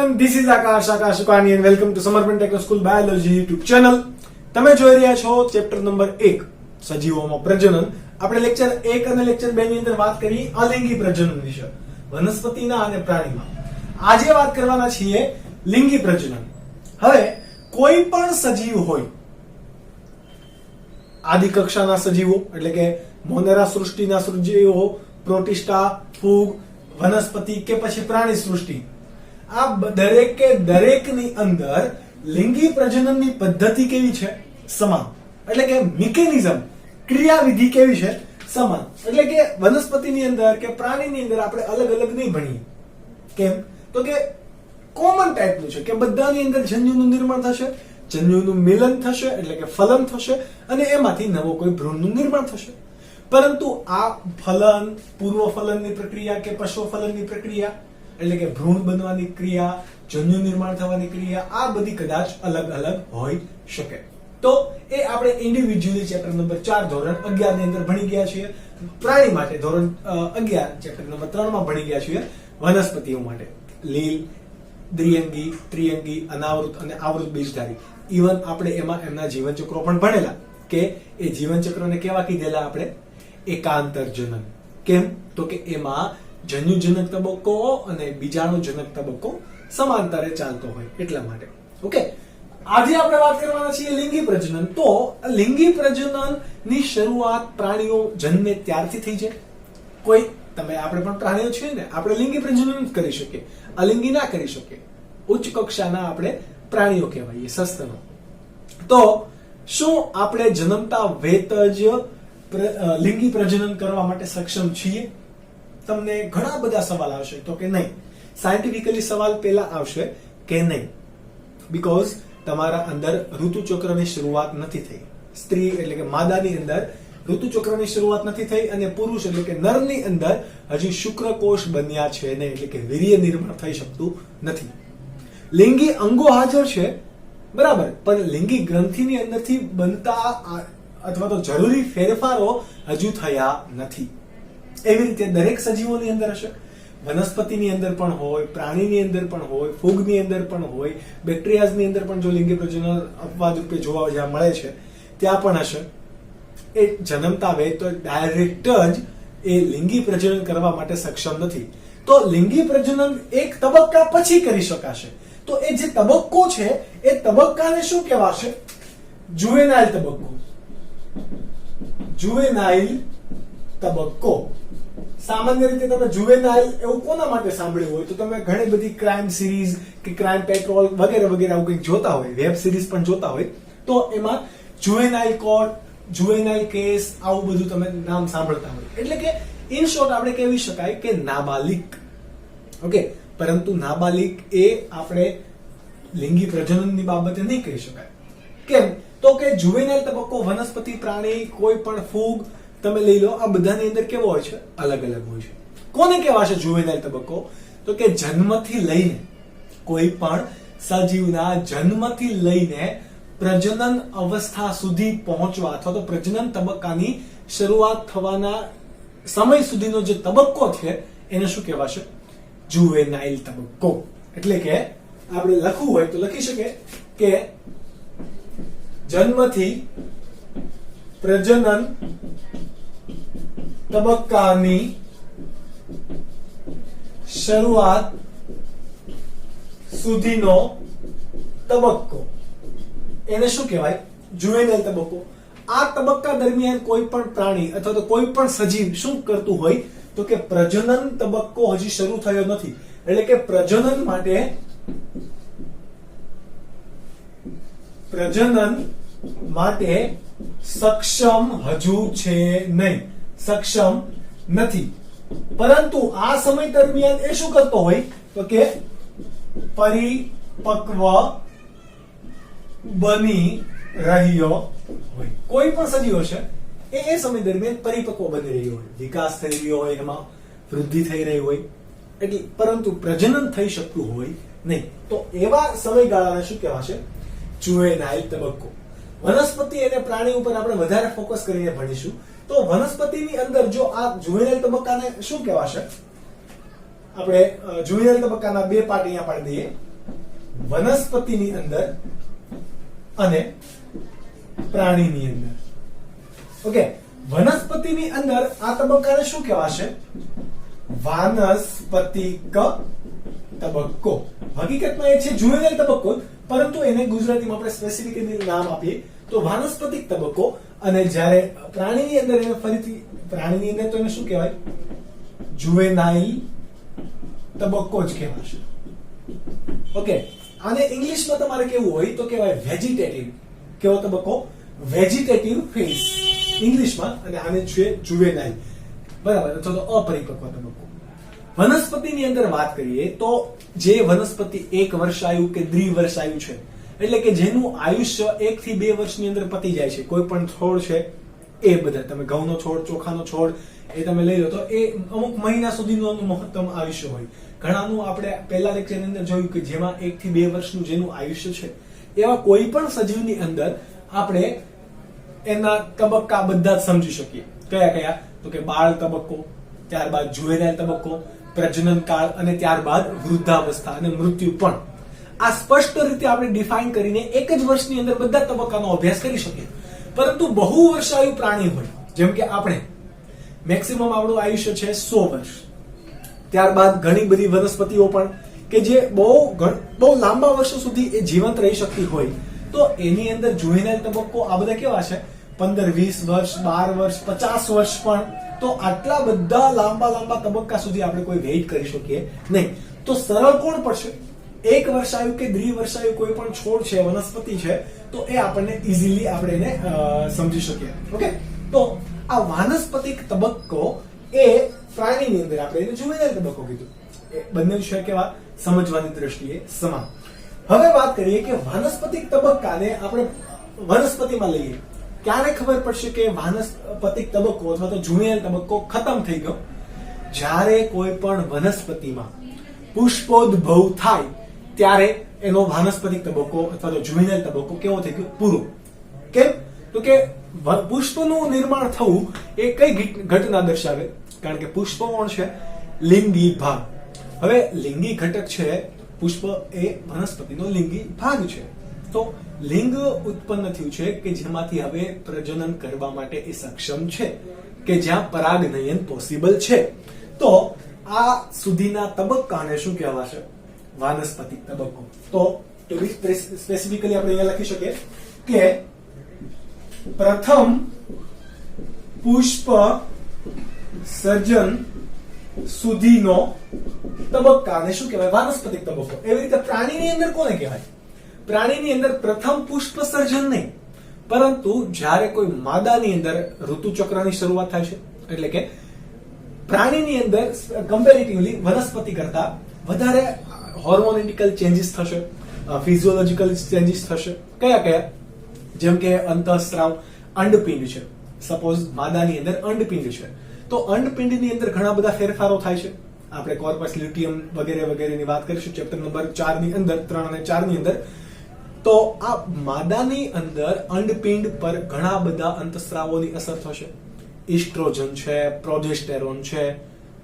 everyone, this is Akash Sukani and welcome to Samarpan Techno School Biology YouTube channel. તમે જોઈ રહ્યા છો chapter number 1 સજીવોમાં પ્રજનન. આપણે લેક્ચર 1 અને લેક્ચર 2 ની અંદર વાત કરી અલિંગી પ્રજનન વિશે વનસ્પતિના અને પ્રાણીમાં. આજે વાત કરવાના છીએ લિંગી પ્રજનન. હવે કોઈ પણ સજીવ હોય, આદિ કક્ષાના સજીવો એટલે કે મોનેરા સૃષ્ટિના સજીવો, પ્રોટિસ્ટા, ફૂગ, વનસ્પતિ કે પછી પ્રાણી સૃષ્ટિ, આ દરેકની અંદર લિંગી પ્રજનનની પદ્ધતિ કેવી છે? સમાન. એટલે કે મિકેનિઝમ, ક્રિયાવિધિ કેવી છે? સમાન. એટલે કે વનસ્પતિની અંદર કે પ્રાણીની અંદર આપણે અલગ અલગ નહીં ભણીએ. કેમ? તો કે કોમન ટાઈપનું છે કે બધાની અંદર જન્યુનું નિર્માણ થશે, જન્યુનું મિલન થશે એટલે કે ફલન થશે અને એમાંથી નવો કોઈ ભ્રૂણનું નિર્માણ થશે. પરંતુ આ ફલન, પૂર્વ ફલનની પ્રક્રિયા કે પશ્વ ફલનની પ્રક્રિયા એટલે કે ભ્રૂણ બનવાની ક્રિયા, જન્યુ નિર્માણ થવાની ક્રિયા, આ બધી કદાચ અલગ અલગ હોઈ શકે. તો એ આપણે ઇન્ડિવિડ્યુઅલી ચેપ્ટર નંબર 4 ધોરણ 11 ની અંદર ભણી ગયા છીએ. પ્રાણી માટે ધોરણ 11 ચેપ્ટર નંબર 3 માં ભણી ગયા છીએ. વનસ્પતિઓ માટે લીલ, દ્વિઅંગી, ત્રિઅંગી, અનાવૃત અને આવૃત બીજધારી. ઇવન આપણે એમાં એમના જીવનચક્રો પણ ભણેલા કે એ જીવનચક્રને કેવા કીધેલા આપણે? એકાંતર જનન. કેમ? તો કે એમાં જન્યુજનક તબક્કો અને બીજાણુજનક તબક્કો સમાંતરે ચાલતો હોય એટલા માટે. ઓકે, આજે આપણે વાત કરવાના છીએ લિંગી પ્રજનન. તો લિંગી પ્રજનન ની શરૂઆત પ્રાણીઓ જન્મે ત્યારથી થઈ છે. કોઈ આપણે પણ પ્રાણીઓ છીએ ને, આપણે લિંગી પ્રજનન કરી શકીએ, અલિંગી ના કરી શકીએ. ઉચ્ચ કક્ષાના આપણે પ્રાણીઓ કહેવાઈએ, સસ્તનો. તો શું આપણે જન્મતા વેત જ લિંગી પ્રજનન કરવા માટે સક્ષમ છીએ? તમને ઘણા બધા સવાલ આવશે તો કે નહીં. સાયન્ટિફિકલી સવાલ પહેલા આવશે કે નહીં, બીકોઝ તમારા અંદર ઋતુચક્રની શરૂઆત નથી થઈ. સ્ત્રી એટલે કે માદાની અંદર ઋતુચક્રની શરૂઆત નથી થઈ અને પુરુષ એટલે કે નરની અંદર હજી શુક્રકોષ બન્યા છે નહીં, એટલે કે વીર્ય નિર્માણ થઈ શકતું નથી. લિંગી અંગો હાજર છે બરાબર, પણ લિંગી ગ્રંથિની અંદરથી બનતા અથવા તો જરૂરી ફેરફારો હજુ થયા નથી. એવી રીતે દરેક સજીવોની અંદર હશે. વનસ્પતિની અંદર પણ હોય, પ્રાણીની અંદર પણ હોય, ફૂગની અંદર પણ હોય, બેક્ટેરિયાની અંદર પણ જો લિંગી પ્રજનન અપવાદ રૂપે જોવા જ્યાં મળે છે ત્યાં પણ હશે. એ જન્મતા વેત તો ડાયરેક્ટ જ એ લિંગી પ્રજનન કરવા માટે સક્ષમ નથી. તો લિંગી પ્રજનન એક તબક્કા પછી કરી શકાશે. તો એ જે તબક્કો છે એ તબક્કાને શું કહેવાશે? જુવેનાઇલ તબક્કો. જુવેનાઇલ તબક્કો. સામાન્ય રીતે તમે જુવેનાઇલ એવું કોના માટે સાંભળ્યું હોય તો તમે ઘણી બધી ક્રાઇમ સિરીઝ કે ક્રાઇમ પેટ્રોલ વગેરે વગેરે આવું કંઈક જોતા હોય, વેબ સિરીઝ પણ જોતા હોય તો એમાં જુવેનાઇલ કોર્ટ, જુવેનાઇલ કેસ આવું બધું તમે નામ સાંભળતા હોય. એટલે કે ઇન શોર્ટ આપણે કહેવી શકાય કે નાબાલિક. ઓકે, પરંતુ નાબાલિક એ આપણે લિંગી પ્રજનનની બાબતે નહીં કહી શકાય. કેમ? તો કે જુવેનાઇલ તબક્કો વનસ્પતિ, પ્રાણી, કોઈ પણ ફૂગ તમે લઈ લો, આ બધાની અંદર કેવો હોય છે? અલગ અલગ હોય છે. કોને કહેવાશે જુવેનાઇલ તબક્કો? તો કે જન્મથી લઈને, કોઈ પણ સજીવના જન્મથી લઈને પ્રજનન અવસ્થા સુધી પહોંચવા અથવા તો પ્રજનન તબક્કાની શરૂઆત થવાના સમય સુધીનો જે તબક્કો છે એને શું કહેવાશે? જુવેનાઇલ તબક્કો. એટલે કે આપણે લખવું હોય તો લખી શકે કે જન્મથી પ્રજનન તબક્કાની શરૂઆત સુધીનો તબક્કો એને શું કહેવાય? જુવેનાઇલ તબક્કો. આ તબક્કા દરમિયાન કોઈ પણ પ્રાણી અથવા તો કોઈ પણ સજીવ શું કરતું હોય તો કે પ્રજનન તબક્કો હજી શરૂ થયો નથી, એટલે કે પ્રજનન માટે સક્ષમ હજુ છે નહીં, સક્ષમ નથી. પરંતુ આ સમય દરમિયાન એ શું કરતો હોય તો કે પરિપક્વ બની રહ્યો હોય. કોઈ પણ સજીવ છે એ સમય દરમિયાન પરિપક્વ બની રહ્યો હોય, વિકાસ થઈ રહ્યો હોય, એમાં વૃદ્ધિ થઈ રહી હોય, એટલે પરંતુ પ્રજનન થઈ શકતું હોય નહીં. તો એવા સમયગાળાને શું કહેવાશે? જુવેનાઇલ તબક્કો. વનસ્પતિ અને પ્રાણી ઉપર આપણે વધારે ફોકસ કરીને ભણીશું. તો વનસ્પતિની અંદર જો આ જુવેનાઇલ તબક્કાને શું કહેવાશે? આપણે જુવેનાઇલ તબક્કાના બે પાર્ટ અહીંયા પાડી દઈએ. વનસ્પતિની અંદર અને પ્રાણીની અંદર. ઓકે, વનસ્પતિની અંદર આ તબક્કાને શું કહેવાશે? વાનસ્પતિક તબક્કો. હકીકતમાં એ છે જુવેનાઇલ તબક્કો, પરંતુ એને ગુજરાતીમાં આપણે સ્પેસિફિકલી નામ આપીએ તો વાનસ્પતિક તબક્કો. અને જ્યારે પ્રાણીની અંદર એને ફરીથી પ્રાણીની અંદર તો એને શું કહેવાય? જુવેનાઇલ તબક્કો જ કહેવાશે. ઓકે, આને ઇંગ્લિશમાં તમારે કેવું હોય તો કહેવાય વેજીટેટિવ. કેવો તબક્કો? વેજીટેટિવ ફેઝ ઇંગ્લિશમાં, અને આને છે જુવેનાઇલ. બરાબર, અથવા તો અપરિપક્વ તબક્કો. વનસ્પતિની અંદર વાત કરીએ તો જે વનસ્પતિ 1 વર્ષાયુ કે દ્વિવર્ષાયુ છે, એટલે કે જેનું આયુષ્ય 1 થી 2 વર્ષની અંદર પતી જાય છે, કોઈ પણ છોડ છે એ બધા, તમે ઘઉંનો છોડ, ચોખાનો છોડ એ તમે લઈ લો તો એ અમુક મહિના સુધીનું મહત્તમ આયુષ્ય હોય. ઘણાનું આપણે પહેલા લેક્ચરની અંદર જોયું કે જેમાં 1 થી 2 વર્ષનું જેનું આયુષ્ય છે, એવા કોઈ પણ સજીવની અંદર આપણે એના તબક્કા બધા જ સમજી શકીએ. કયા કયા? તો કે બાળ તબક્કો, ત્યારબાદ જુવેનાઇલ તબક્કો, પ્રજનન કાળ, અને ત્યારબાદ વૃદ્ધાવસ્થા અને મૃત્યુ પણ. આ સ્પષ્ટ રીતે આપણે ડિફાઇન કરીને એક જ વર્ષની અંદર બધા તબક્કાનો અભ્યાસ કરી શકીએ. પરંતુ બહુ વર્ષાયુ પ્રાણી હોય, જેમ કે આપણે, મેક્સિમમ આપણું આયુષ્ય છે 100 વર્ષ. ત્યારબાદ ઘણી બધી વનસ્પતિઓ પણ કે જે બહુ લાંબા વર્ષો સુધી એ જીવંત રહી શકતી હોય, તો એની અંદર જુવેનાઇલ તબક્કો આ બધા કેવા છે? 15, 20 વર્ષ, 12 વર્ષ, 50 વર્ષ પણ. તો આટલા બધા લાંબા તબક્કા સુધી આપણે કોઈ વેઇટ કરી શકીએ નહીં. તો સરળ કોણ પડશે? 1 વર્ષાયુ કે દ્વિવર્ષાયુ કોઈ પણ છોડ છે, વનસ્પતિ છે, તો એ આપણને ઇઝીલી આપણે એને સમજી શકીએ. ઓકે, તો આ વાનસ્પતિક તબક્કો એ પ્રાણીની અંદર આપણે એને જુવેનાઇલ તબક્કો કીધું. એ બંને છે કેવા? સમજવાની દ્રષ્ટિએ સમાન. હવે વાત કરીએ કે વાનસ્પતિક તબક્કાને આપણે વનસ્પતિમાં લઈએ. ક્યારે ખબર પડશે કે વાનસ્પતિક તબક્કો અથવા તો જુવેનાઇલ તબક્કો ખતમ થઈ ગયો? જ્યારે કોઈ પણ વનસ્પતિમાં પુષ્પોદ્ભવ થાય ત્યારે એનો વાનસ્પતિક તબક્કો અથવા તો જુવેનાઇલ તબક્કો કેવો થઈ ગયો? પૂરો. કેમ? તો કે પુષ્પનું નિર્માણ થવું એ કઈ ઘટના દર્શાવે? કારણ કે પુષ્પ કોણ છે? લિંગી ભાગ. હવે લિંગી ઘટક છે પુષ્પ, એ વનસ્પતિનો લિંગી ભાગ છે. તો લિંગ ઉત્પન્ન થયું છે કે જેમાંથી હવે પ્રજનન કરવા માટે એ સક્ષમ છે, કે જ્યાં પરાગનયન પોસિબલ છે. તો આ સુધીના તબક્કાને શું કહેવાશે? વાનસ્પતિક તબક્કો. તો સ્પેસિફિકલી આપણે અહીંયા લખી શકીએ કે પ્રથમ પુષ્પ સર્જન સુધીનો તબક્કાને શું કહેવાય? વાનસ્પતિક તબક્કો. એવી રીતે પ્રાણીની અંદર કોને કહેવાય? પ્રાણીની અંદર પ્રથમ પુષ્પ સર્જન નહીં, પરંતુ જ્યારે કોઈ માદાની અંદર ઋતુચક્રની શરૂઆત થાય છે, એટલે કે પ્રાણીની અંદર કમ્પેરેટિવલી વનસ્પતિ કરતા વધારે હોર્મોનેટિકલ ચેન્જીસ થશે, ફિઝિયોલોજીકલ ચેન્જીસ થશે. કયા કયા? જેમ કે અંતઃસ્રાવ, અંડપિંડ છે. સપોઝ માદાની અંદર અંડપિંડ છે, તો અંડપિંડની અંદર ઘણા બધા ફેરફારો થાય છે. આપણે કોર્પસ લ્યુટિયમ વગેરે વગેરેની વાત કરીશું ચેપ્ટર નંબર 4 ની અંદર, 3 અને 4 ની અંદર. તો આ માદાની અંદર અંડપિંડ પર ઘણા બધા અંતઃસ્રાવોની અસર થશે. ઇસ્ટ્રોજન છે, પ્રોજેસ્ટેરોન છે.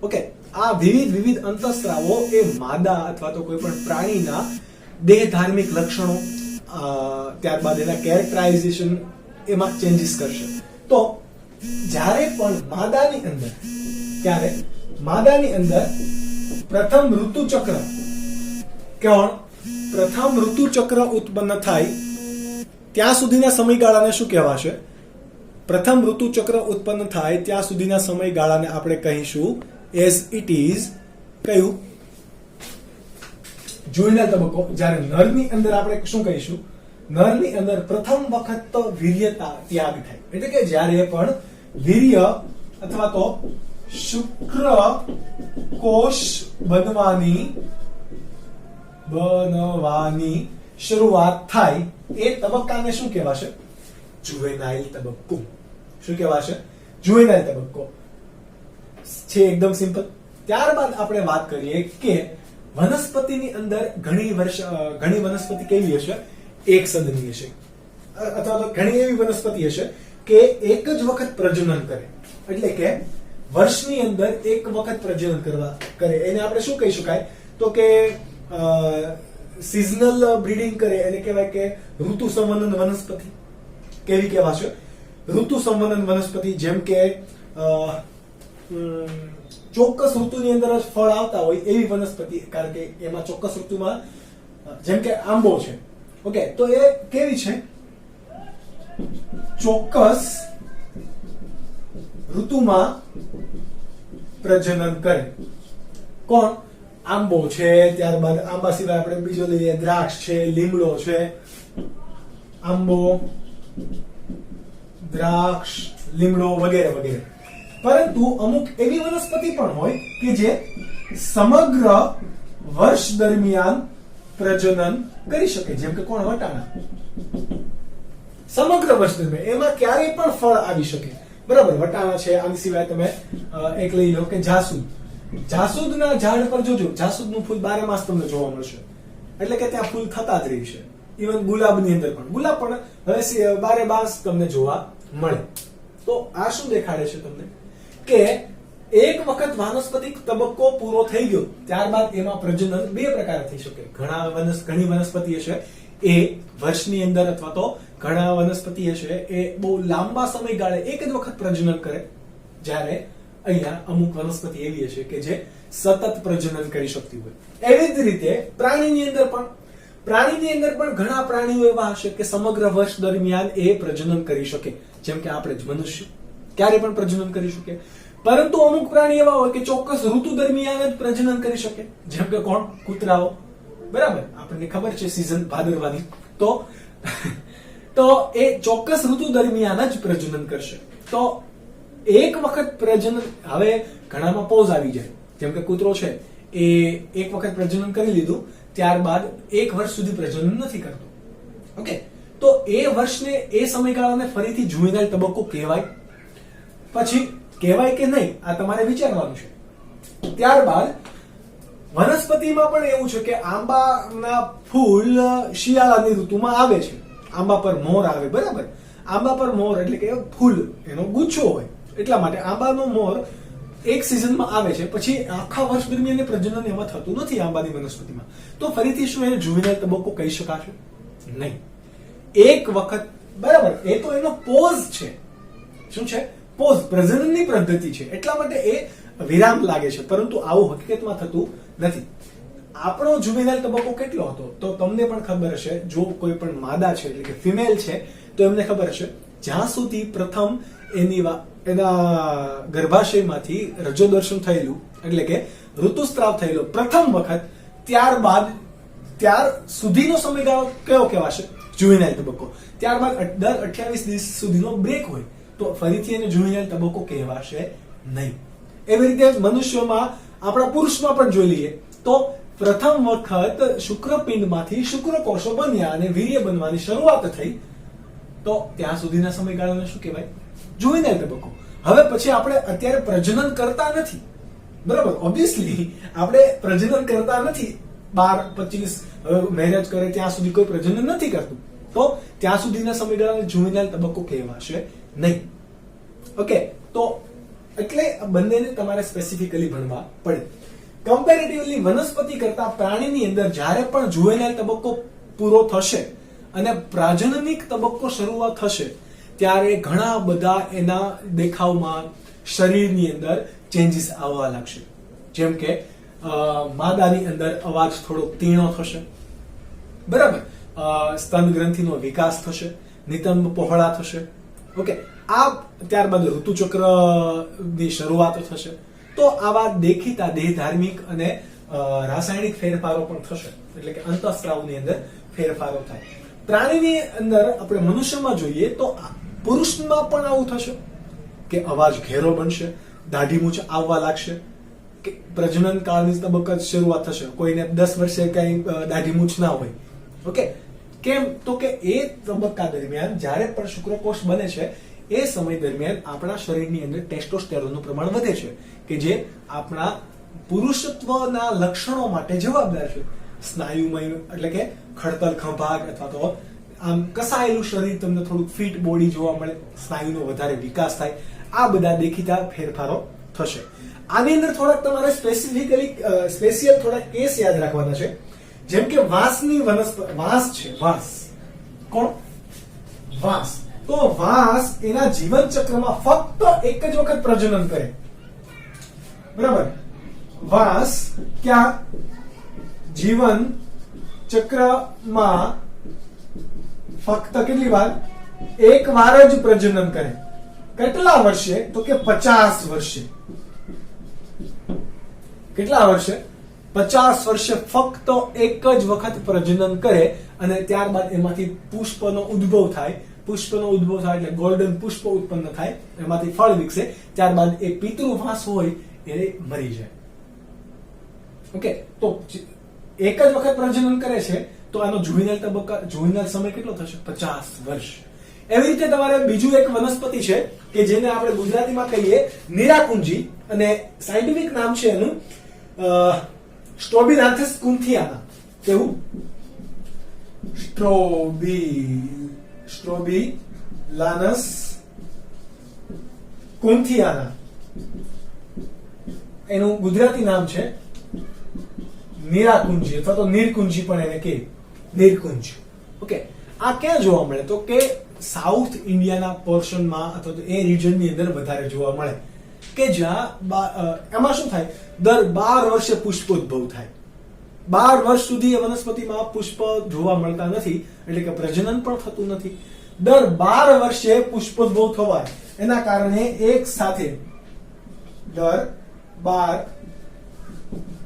ઓકે, આ વિવિધ અંતઃસ્રાવો એ માદા અથવા તો કોઈ પણ પ્રાણીના દેહ ધાર્મિક લક્ષણો, ત્યારબાદ એના કેરેક્ટરાઇઝેશન એમાં ચેન્જીસ કરશે. તો જ્યારે પણ માદાની અંદર પ્રથમ ઋતુચક્ર ઉત્પન્ન થાય ત્યાં સુધીના સમયગાળાને શું કહેવાશે? પ્રથમ ઋતુચક્ર ઉત્પન્ન થાય ત્યાં સુધીના સમયગાળાને આપણે કહીશું એઝ ઇટ ઇઝ કયું? જુવેનાઇલ તબક્કો. જ્યારે નરની અંદર આપણે શું કહીશું? નરની અંદર પ્રથમ વખત વીર્યતા ત્યાગ થાય, એટલે કે જ્યારે પણ વીર્ય અથવા તો શુક્ર કોષ બનવાની શરૂઆત થાય એ તબક્કાને શું કહેવાશે? જુવેનાઇલ તબક્કો. શું કહેવાશે? જુવેનાઇલ તબક્કો છે. એકદમ સિમ્પલ. ત્યારબાદ આપણે વાત કરીએ કે વનસ્પતિની અંદર ઘણી વનસ્પતિ કેવી હશે? એક સદની હશે, અથવા તો ઘણી એવી વનસ્પતિ હશે કે એક જ વખત પ્રજનન કરે, એટલે કે વર્ષની અંદર એક વખત પ્રજનન કરે. એને આપણે શું કહી શકાય? તો કે સિઝનલ બ્રીડિંગ કરે એને કહેવાય કે ઋતુ સંવનન વનસ્પતિ. કેવી કહેવાશે? ઋતુ સંવનન વનસ્પતિ. જેમ કે ચોક્કસ ઋતુની અંદર જ ફળ આવતા હોય એવી વનસ્પતિ, કારણ કે એમાં ચોક્કસ ઋતુમાં, જેમ કે આંબો છે, ઓકે, તો એ કેવી છે? ચોક્કસ ઋતુમાં પ્રજનન કરે. કોણ? આંબો છે. ત્યારબાદ આંબા સિવાય આપણે બીજો લઈએ, દ્રાક્ષ છે, લીમડો છે. આંબો, દ્રાક્ષ, લીમડો વગેરે વગેરે. પરંતુ અમુક એવી વનસ્પતિ પણ હોય કે જે સમગ્ર વર્ષ દરમિયાન પ્રજનન કરી શકે. જેમ કે કોણ? વટાણા. સમગ્ર વર્ષ દરમિયાન એમાં ક્યારેય પણ ફળ આવી શકે. બરાબર, વટાણા છે. આની સિવાય તમે એક લઈ લો કે જાસૂદ. જાસૂદના ઝાડ પર જોજો, જાસૂદનું ફૂલ 12 માસ તમને જોવા મળશે. એટલે કે ત્યાં ફૂલ થતા જ રહે છે. ઇવન ગુલાબની અંદર પણ, ગુલાબ પણ હવે 12 માસ તમને જોવા મળે. તો આ શું દેખાડે છે તમને? કે એક વખત વાનસ્પતિક તબક્કો પૂરો થઈ ગયો ત્યારબાદ એમાં પ્રજનન બે પ્રકાર થઈ શકે. ઘણી વનસ્પતિ હશે એ વર્ષની અંદર, અથવા તો ઘણા વનસ્પતિ હશે એ બહુ લાંબા સમયગાળે એક જ વખત પ્રજનન કરે. જ્યારે અહીંયા અમુક વનસ્પતિ એવી હશે કે જે સતત પ્રજનન કરી શકતી હોય. એવી જ રીતે પ્રાણીની અંદર પણ ઘણા પ્રાણીઓ એવા હશે કે સમગ્ર વર્ષ દરમિયાન એ પ્રજનન કરી શકે. જેમ કે આપણે જ મનુષ્ય ક્યારે પણ પ્રજનન કરી શકે. પરંતુ અમુક પ્રાણી એવા હોય કે ચોક્કસ ઋતુ દરમિયાન જ પ્રજનન કરી શકે. જેમ કે કોણ? કૂતરાઓ. બરાબર, આપણને ખબર છે સિઝન ભાદરવાની. તો એ ચોક્કસ ઋતુ દરમિયાન જ પ્રજનન કરશે. તો એક વખત પ્રજનન, હવે ઘણામાં પોઝ આવી જાય. જેમ કે કૂતરો છે એ એક વખત પ્રજનન કરી લીધું, ત્યારબાદ એક વર્ષ સુધી પ્રજનન નથી કરતો. ઓકે, તો એ વર્ષને, એ સમયગાળાને ફરીથી જુવેનાઇલ તબક્કો કહેવાય? પછી કહેવાય કે નહીં, આ તમારે વિચારવાનું છે. ત્યારબાદ વનસ્પતિમાં પણ એવું છે કે આંબાના ફૂલ શિયાળાની ઋતુમાં આવે છે. આંબા પર મોર આવે. બરાબર, આંબા પર મોર એટલે કે ફૂલ, એનો ગુચ્છો હોય. એટલા માટે આંબાનો મોર એક સિઝનમાં આવે છે, પછી આખા વર્ષ દરમિયાન પ્રજનન એમાં થતું નથી આંબાની વનસ્પતિમાં. તો ફરીથી શું એને જુવેનાઇલ તબક્કો કહી શકાશે? નહીં. એક વખત, બરાબર, એ તો એનો પોઝ છે. શું છે? પોઝ, પ્રજનનની પદ્ધતિ છે. એટલા માટે એ વિરામ લાગે છે, પરંતુ આવું હકીકતમાં થતું નથી. આપણો જુવેનાઇલ તબક્કો કેટલો હતો? તો તમને પણ ખબર હશે, જો કોઈ પણ માદા છે એટલે કે ફિમેલ છે તો એમને ખબર હશે, જ્યાં સુધી પ્રથમ એના ગર્ભાશયમાંથી રજોદર્શન થયેલું, એટલે કે ઋતુસ્રાવ થયેલો પ્રથમ વખત, ત્યાર સુધીનો સમયગાળો કયો કહેવાશે? જુવેનાઇલ તબક્કો. ત્યારબાદ દર 28 દિવસ સુધીનો બ્રેક હોય તો ફરીથી એને જુવેનાઇલ તબક્કો કહેવાશે નહીં. એવી રીતે મનુષ્યોમાં, આપણા પુરુષમાં પણ જોઈ લઈએ તો પ્રથમ વખત શુક્રપિંડમાંથી શુક્રકોષો બન્યા અને વીર્ય બનવાની શરૂઆત થઈ, તો ત્યાં સુધીના સમયગાળાને શું કહેવાય? જુવેનાઇલ તબક્કો. હવે પછી આપણે અત્યારે પ્રજનન કરતા નથી. બરાબર, ઓબ્વિયસલી આપણે પ્રજનન કરતા નથી. 12-25 મેરેજ કરે ત્યાં સુધી કોઈ પ્રજનન નથી કરતું, તો ત્યાં સુધીના સમયગાળાને જુવેનાઇલ તબક્કો કહેવાશે નહીં. ઓકે, તો એટલે બંનેને તમારે સ્પેસિફિકલી ભણવા પડે. કમ્પેરેટિવલી વનસ્પતિ કરતા પ્રાણીની અંદર જ્યારે પણ જુવેનાઇલ તબક્કો પૂરો થશે અને પ્રજનનિક તબક્કો શરૂઆત થશે, ત્યારે ઘણા બધા એના દેખાવમાં, શરીરની અંદર ચેન્જીસ આવવા લાગશે. જેમ કે માદાની અંદર અવાજ થોડો તીણો થશે. બરાબર, સ્તન ગ્રંથિનો વિકાસ થશે, નિતંબ પહોળા થશે. ઓકે, આ ત્યારબાદ ઋતુચક્રની શરૂઆત થશે. તો આવા દેખીતા દેહધાર્મિક અને રાસાયણિક ફેરફારો પણ થશે. એટલે કે અંતઃસ્ત્રાવની અંદર ફેરફારો થાય. પ્રાણીની અંદર આપણે મનુષ્યમાં જોઈએ તો પુરુષમાં પણ આવું થશે કે અવાજ ઘેરો બનશે, દાઢી મૂછ આવવા લાગશે, કે પ્રજનન કાળની તબક્કા શરૂઆત થશે. કોઈને 10 વર્ષે કઈ દાઢી મૂછ ના હોય. ઓકે, કેમ? તો કે એ તબક્કા દરમિયાન જ્યારે પણ શુક્રકોષ બને છે એ સમય દરમિયાન આપણા શરીરની અંદર ટેસ્ટોસ્ટેરોનનું પ્રમાણ વધે છે, કે જે આપણા પુરુષત્વના લક્ષણો માટે જવાબદાર છે. સ્નાયુમય એટલે કે ખડતલ ખંભાગ, અથવા તો આમ કસાયેલું શરીર, તમને થોડુંક ફિટ બોડી જોવા મળે, સ્નાયુનો વધારે વિકાસ થાય. આ બધા દેખીતા ફેરફારો થશે. આની અંદર થોડાક તમારે સ્પેશિયલ થોડાક કેસ યાદ રાખવાના છે. જેમ કે વાંસની વાંસ છે, વાંસ કોણ? વાંસ. તો વાંસ એના જીવન ચક્રમાં ફક્ત એક જ વખત પ્રજનન કરે, બરાબર? વાંસ ક્યાં જીવન ચક્રમાં ફક્ત કેટલી વાર? એક વાર જ પ્રજનન કરે. કેટલા વર્ષે? તો કે 50 વર્ષે. કેટલા વર્ષે? 50 વર્ષે ફક્ત એક જ વખત પ્રજનન કરે અને ત્યારબાદ એમાંથી પુષ્પનો ઉદ્ભવ થાય. પુષ્પનો ઉદ્ભવ થાય એટલે ગોલ્ડન પુષ્પ ઉત્પન્ન થાય, એમાંથી ફળ વિકસે. ત્યારબાદ એ પિતૃવાસ હોય એ મરી જાય. ઓકે, તો એક જ વખત પ્રજનન કરે છે તો આનો જુવિનાઇલ તબક્કા, જુવિનાઇલ સમય કેટલો થશે? 50 વર્ષ. એવી રીતે તમારે બીજું એક વનસ્પતિ છે કે જેને આપણે ગુજરાતીમાં કહીએ નીરાકુંજી, અને સાયન્ટિફિક નામ છે એનું સ્ટ્રોબિલાન્થસ કુન્થિયાના. કેવું? સ્ટ્રોબિલાનસ કુન્થિયાના. એનું ગુજરાતી નામ છે નીરાકુંજી અથવા તો નીરકુંજી પણ એને કહે, નીરકુંજ. ઓકે, આ ક્યાં જોવા મળે? તો કે સાઉથ ઇન્ડિયાના પોર્શનમાં અથવા તો એ રિજનની અંદર વધારે જોવા મળે, કે જ્યાં એમાં શું થાય? દર 12 વર્ષે પુષ્પોદ્ભવ થાય. 12 વર્ષ સુધી એ વનસ્પતિમાં પુષ્પ જોવા મળતા નથી, એટલે કે પ્રજનન પણ થતું નથી. દર 12 વર્ષે પુષ્પોદ્ભવ થવાય, એના કારણે એક સાથે દર 12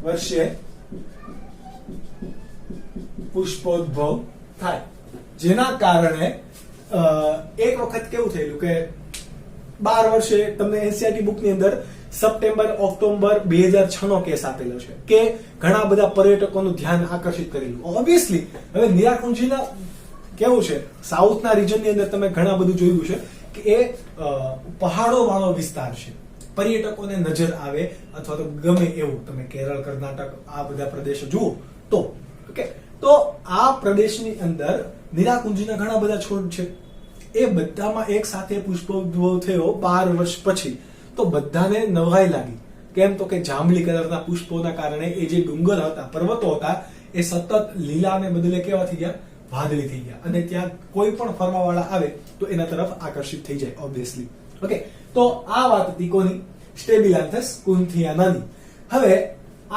વર્ષે પુષ્પોદ્ભવ થાય, જેના કારણે એક વખત કેવું થયેલું કે 12 વર્ષે તમને એનસીઆરટી બુકની અંદર સપ્ટેમ્બર ઓક્ટોબર 2006 નો કેસ આપેલો છે કે ઘણા બધા પર્યટકોનું ધ્યાન આકર્ષિત કરેલું. ઓબ્વિયસલી હવે નીરાકુંજીના કેવું છે, સાઉથના રિજનની અંદર તમે ઘણા બધું જોયું છે કે એ પહાડો વાળો વિસ્તાર છે, પર્યટકોને નજર આવે અથવા તો ગમે એવું. તમે કેરળ, કર્ણાટક આ બધા પ્રદેશો જુઓ તો ઓકે, તો આ પ્રદેશની અંદર નીરાકુંજીના ઘણા બધા છોડ છે. એ બધામાં એક સાથે પુષ્પોદ્ભવ થયો 12 વર્ષ પછી, તો બધાને નવાઈ લાગી. કેમ? તો કે જાંબલી કલરના પુષ્પોના કારણે એ જે ડુંગર હતા, પર્વતો હતા, એ સતત લીલાને બદલે કેવા થઈ ગયા? વાદળી થઈ ગયા. અને ત્યાં કોઈ પણ ફરવાવાળા આવે તો એના તરફ આકર્ષિત થઈ જાય ઓબ્વિયસલી. ઓકે, તો આ વાત હતી કોની? સ્ટેબિલાન્થસ કુન્થિયાનાની. હવે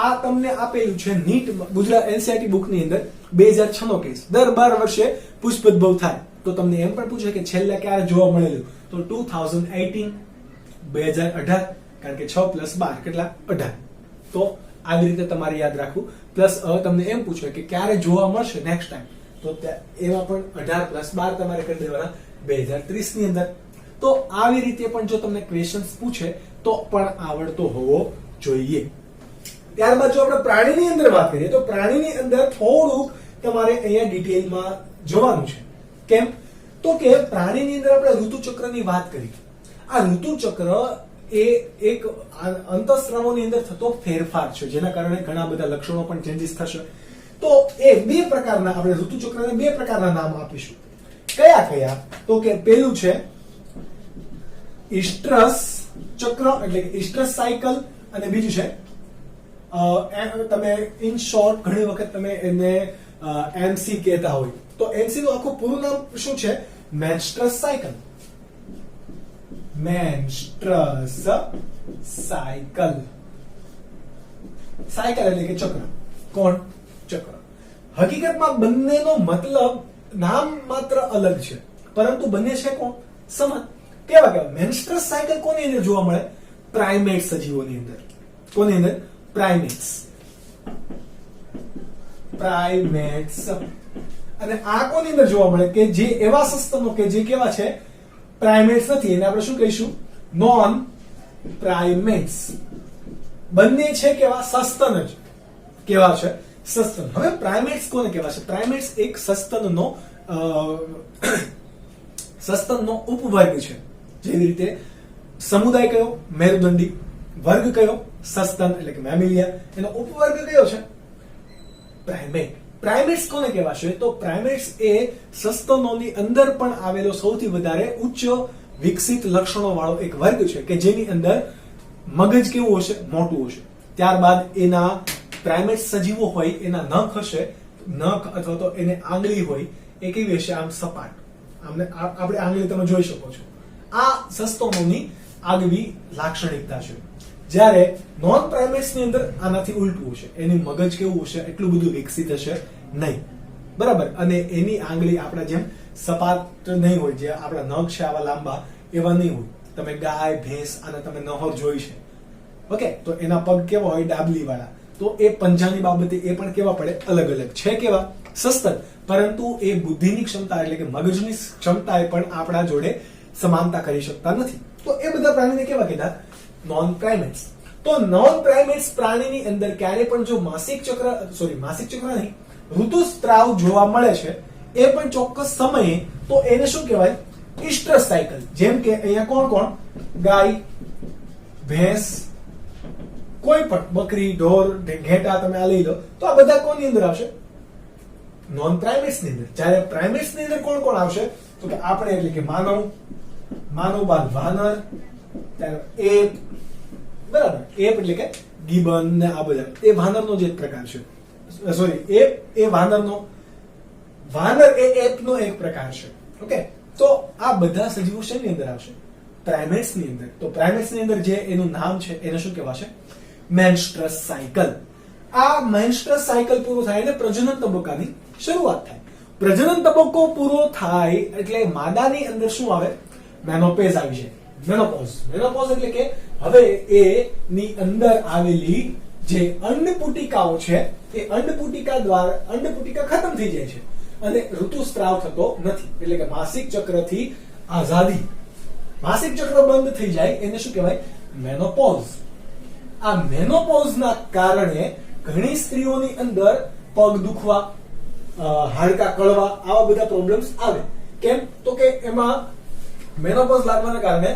આ તમને આપેલું છે નીટ ગુજરાત એનસીઆરટી બુકની અંદર 2006 નો કેસ. દર 12 વર્ષે પુષ્પોદ્ભવ થાય. તો તમને એમ પણ પૂછે કે છેલ્લે ક્યારે જોવા મળેલું? તો 2018, 2018, કારણ કે 6 + 12 કેટલા? 18. તો આવી રીતે તમારે યાદ રાખવું. પ્લસ તમને એમ પૂછે કે ક્યારે જોવા મળશે નેક્સ્ટ ટાઈમ, તો એમાં પણ 18 + 12 તમારે કરી દેવાના 2030 ની અંદર. તો આવી રીતે પણ જો તમને ક્વેશ્ચન્સ પૂછે તો પણ આવડતો હોવો જોઈએ. ત્યારબાદ જો આપણે પ્રાણીની અંદર વાત કરીએ તો પ્રાણીની અંદર થોડુંક તમારે અહીંયા ડિટેલમાં જોવાનું છે. કેમ? તો કે પ્રાણીની અંદર આપણે ઋતુચક્રની વાત કરી. આ ઋતુચક્ર એ એક અંતઃસ્રાવોની અંદર થતો ફેરફાર છે, જેના કારણે ઘણા બધા લક્ષણો પણ ચેન્જીસ થશે. તો એ બે પ્રકારના, આપણે ઋતુચક્રને બે પ્રકારના નામ આપીશું. કયા કયા? તો કે પેલું છે ઇસ્ટ્રસ ચક્ર, એટલે કે ઇસ્ટ્રસ સાયકલ, અને બીજું છે તમે ઇન શોર્ટ ઘણી વખત તમે એને એમસી કહેતા હોય. તો એમસી નું આખું પૂરું નામ શું છે? મેન્સ્ટ્રસ સાયકલ. મેન્સ્ટ્રસ સાયકલ. સાયકલ એટલે કે ચક્ર. કોણ? ચક્ર. હકીકતમાં બંનેનો મતલબ નામ માત્ર અલગ છે, પરંતુ બંને છે કોણ? સમાન. કેવા કેવા? મેન્સ્ટ્રસ સાયકલ કોની અંદર જોવા મળે? પ્રાઇમેટ સજીવોની અંદર. કોની અંદર? પ્રાઇમેટ્સ. પ્રાઇમેટ્સ. અને આ કોની અંદર જોવા મળે? કે જે એવા સસ્તનો કે જે કેવા છે? પ્રાઇમેટ્સ નથી, એને આપણે શું કહીશું? નોન પ્રાઇમેટ્સ. બંને છે કેવા? સસ્તન જ. કેવા છે? સસ્તન. હવે પ્રાઇમેટ્સ કોને કહેવા છે? પ્રાઇમેટ્સ એક સસ્તનનો ઉપવર્ગ છે. જેવી રીતે સમુદાય કયો? મેરુદંડી. વર્ગ કયો? સસ્તન એટલે કે મેમિલિયા. એનો ઉપવર્ગ કયો છે? પ્રાઇમેટ. પ્રાઇમેટ્સ કોને કહેવાશે? તો પ્રાઇમેટ્સ એ સસ્તનોની અંદર પણ આવેલો સૌથી વધારે ઉચ્ચ વિકસિત લક્ષણો વાળો એક વર્ગ છે, કે જેની અંદર મગજ કેવું હશે? મોટું હશે. ત્યારબાદ એના પ્રાઇમેટ સજીવો હોય એના નખ હશે નખ અથવા તો એને આંગળી હોય એ કેવી હશે? આમ સપાટ. આપણે આંગળી તમે જોઈ શકો છો. આ સસ્તનોની આગવી લાક્ષણિકતા છે. જ્યારે નોન પ્રાઇમેટ્સ ની અંદર આનાથી ઉલટું હશે. એની મગજ કેવું હશે? એટલું બધું વિકસિત હશે નહીં. બરાબર. અને એની આંગળી આપણા જેમ સપાટ નહીં હોય. જે આપણા નખ છે આવા લાંબા એવા નહીં હોય. તમે ગાય ભેંસ અને તમે નહોર જોઈ છે. ઓકે, તો એના પગ કેવા હોય? ડાબલી વાળા. તો એ પંજાની બાબતે એ પણ કેવા પડે? અલગ અલગ છે. કેવા? સસ્તન. પરંતુ એ બુદ્ધિની ક્ષમતા એટલે કે મગજની ક્ષમતાએ પણ આપણા જોડે સમાનતા કરી શકતા નથી. તો એ બધા પ્રાણીને કેવા કીધા? નોન પ્રાઇમેટ્સ. તો નોન પ્રાઇમેટ્સ પ્રાણીની અંદર ક્યારે પણ જો માસિક ચક્ર નહીં, ઋતુસ્ત્રાવ જોવા મળે છે એ પણ ચોક્કસ સમયે, તો એને શું કહેવાય? ઇસ્ટ્રસ સાયકલ. જેમ કે અહીંયા કોણ? ગાય, ભેંસ, કોઈ પણ બકરી, ઢોર, ઘેટા તમે આ લઈ લો, તો આ બધા કોની અંદર આવશે? નોન પ્રાઇમેટ્સ ની અંદર. જ્યારે પ્રાઇમેટ્સ ની અંદર કોણ આવશે? તો કે આપણે એટલે કે માનવ બાદ વાનર, એપ, બરાબર. એપ એટલે કે ગિબન ને આ બધા એ વાનરનો જ એક પ્રકાર છે. સોરી, એપ એ વાનર એ એપનો એક પ્રકાર છે. ઓકે, તો આ બધા સજીવો શેની અંદર આવશે? પ્રાઇમેટ્સ ની અંદર. તો પ્રાઇમેટ્સ ની અંદર જે એનું નામ છે એને શું કહેવાશે? મેન્સ્ટ્રસ સાયકલ. આ મેન્સ્ટ્રસ સાયકલ પૂરો થાય એટલે પ્રજનન તબક્કાની શરૂઆત થાય. પ્રજનન તબક્કો પૂરો થાય એટલે માદાની અંદર શું આવે? મેનોપેઝ આવી જાય. મેનોપોઝ એટલે કે હવે એની અંદર આવેલી જે અંડપુટિકાઓ છે એ અંડપુટિકા ખતમ થઈ જાય છે અને ઋતુસ્ત્રાવ થતો નથી. એટલે કે માસિક ચક્રથી આઝાદી. માસિક ચક્ર બંધ થઈ જાય એને શું કહેવાય? મેનોપોઝ. આ મેનોપોઝના કારણે ઘણી સ્ત્રીઓની અંદર પગ દુખવા, હાડકા કળવા, આવા બધા પ્રોબ્લેમ્સ આવે. કેમ? તો કે એમાં મેનોપોઝ લાગવાના કારણે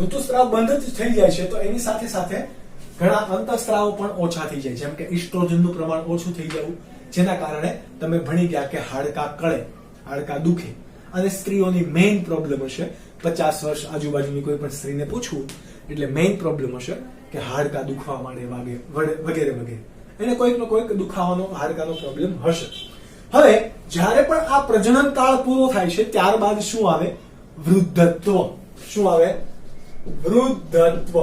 ઋતુસ્ત્રાવ બંધ જ થઈ જાય છે. તો એની સાથે સાથે ઘણા અંતઃસ્ત્રાવો પણ ઓછા થઈ જાય. જેમ કે ઇસ્ટ્રોજનનું પ્રમાણ ઓછું થઈ જવું, જેના કારણે તમે ભણી ગયા કે હાડકા કળે, હાડકા દુખે. અને સ્ત્રીઓની મેઇન પ્રોબ્લેમ હશે, 50 વર્ષ આજુબાજુની કોઈ પણ સ્ત્રીને પૂછવું એટલે મેઇન પ્રોબ્લેમ હશે કે હાડકા દુખવા માંડે, વગેરે. એને કોઈકનો કોઈક દુખાવાનો હાડકાનો પ્રોબ્લેમ હશે. હવે જ્યારે પણ આ પ્રજનન કાળ પૂરો થાય છે ત્યારબાદ શું આવે? વૃદ્ધત્વ. શું આવે? વૃદ્ધત્વ.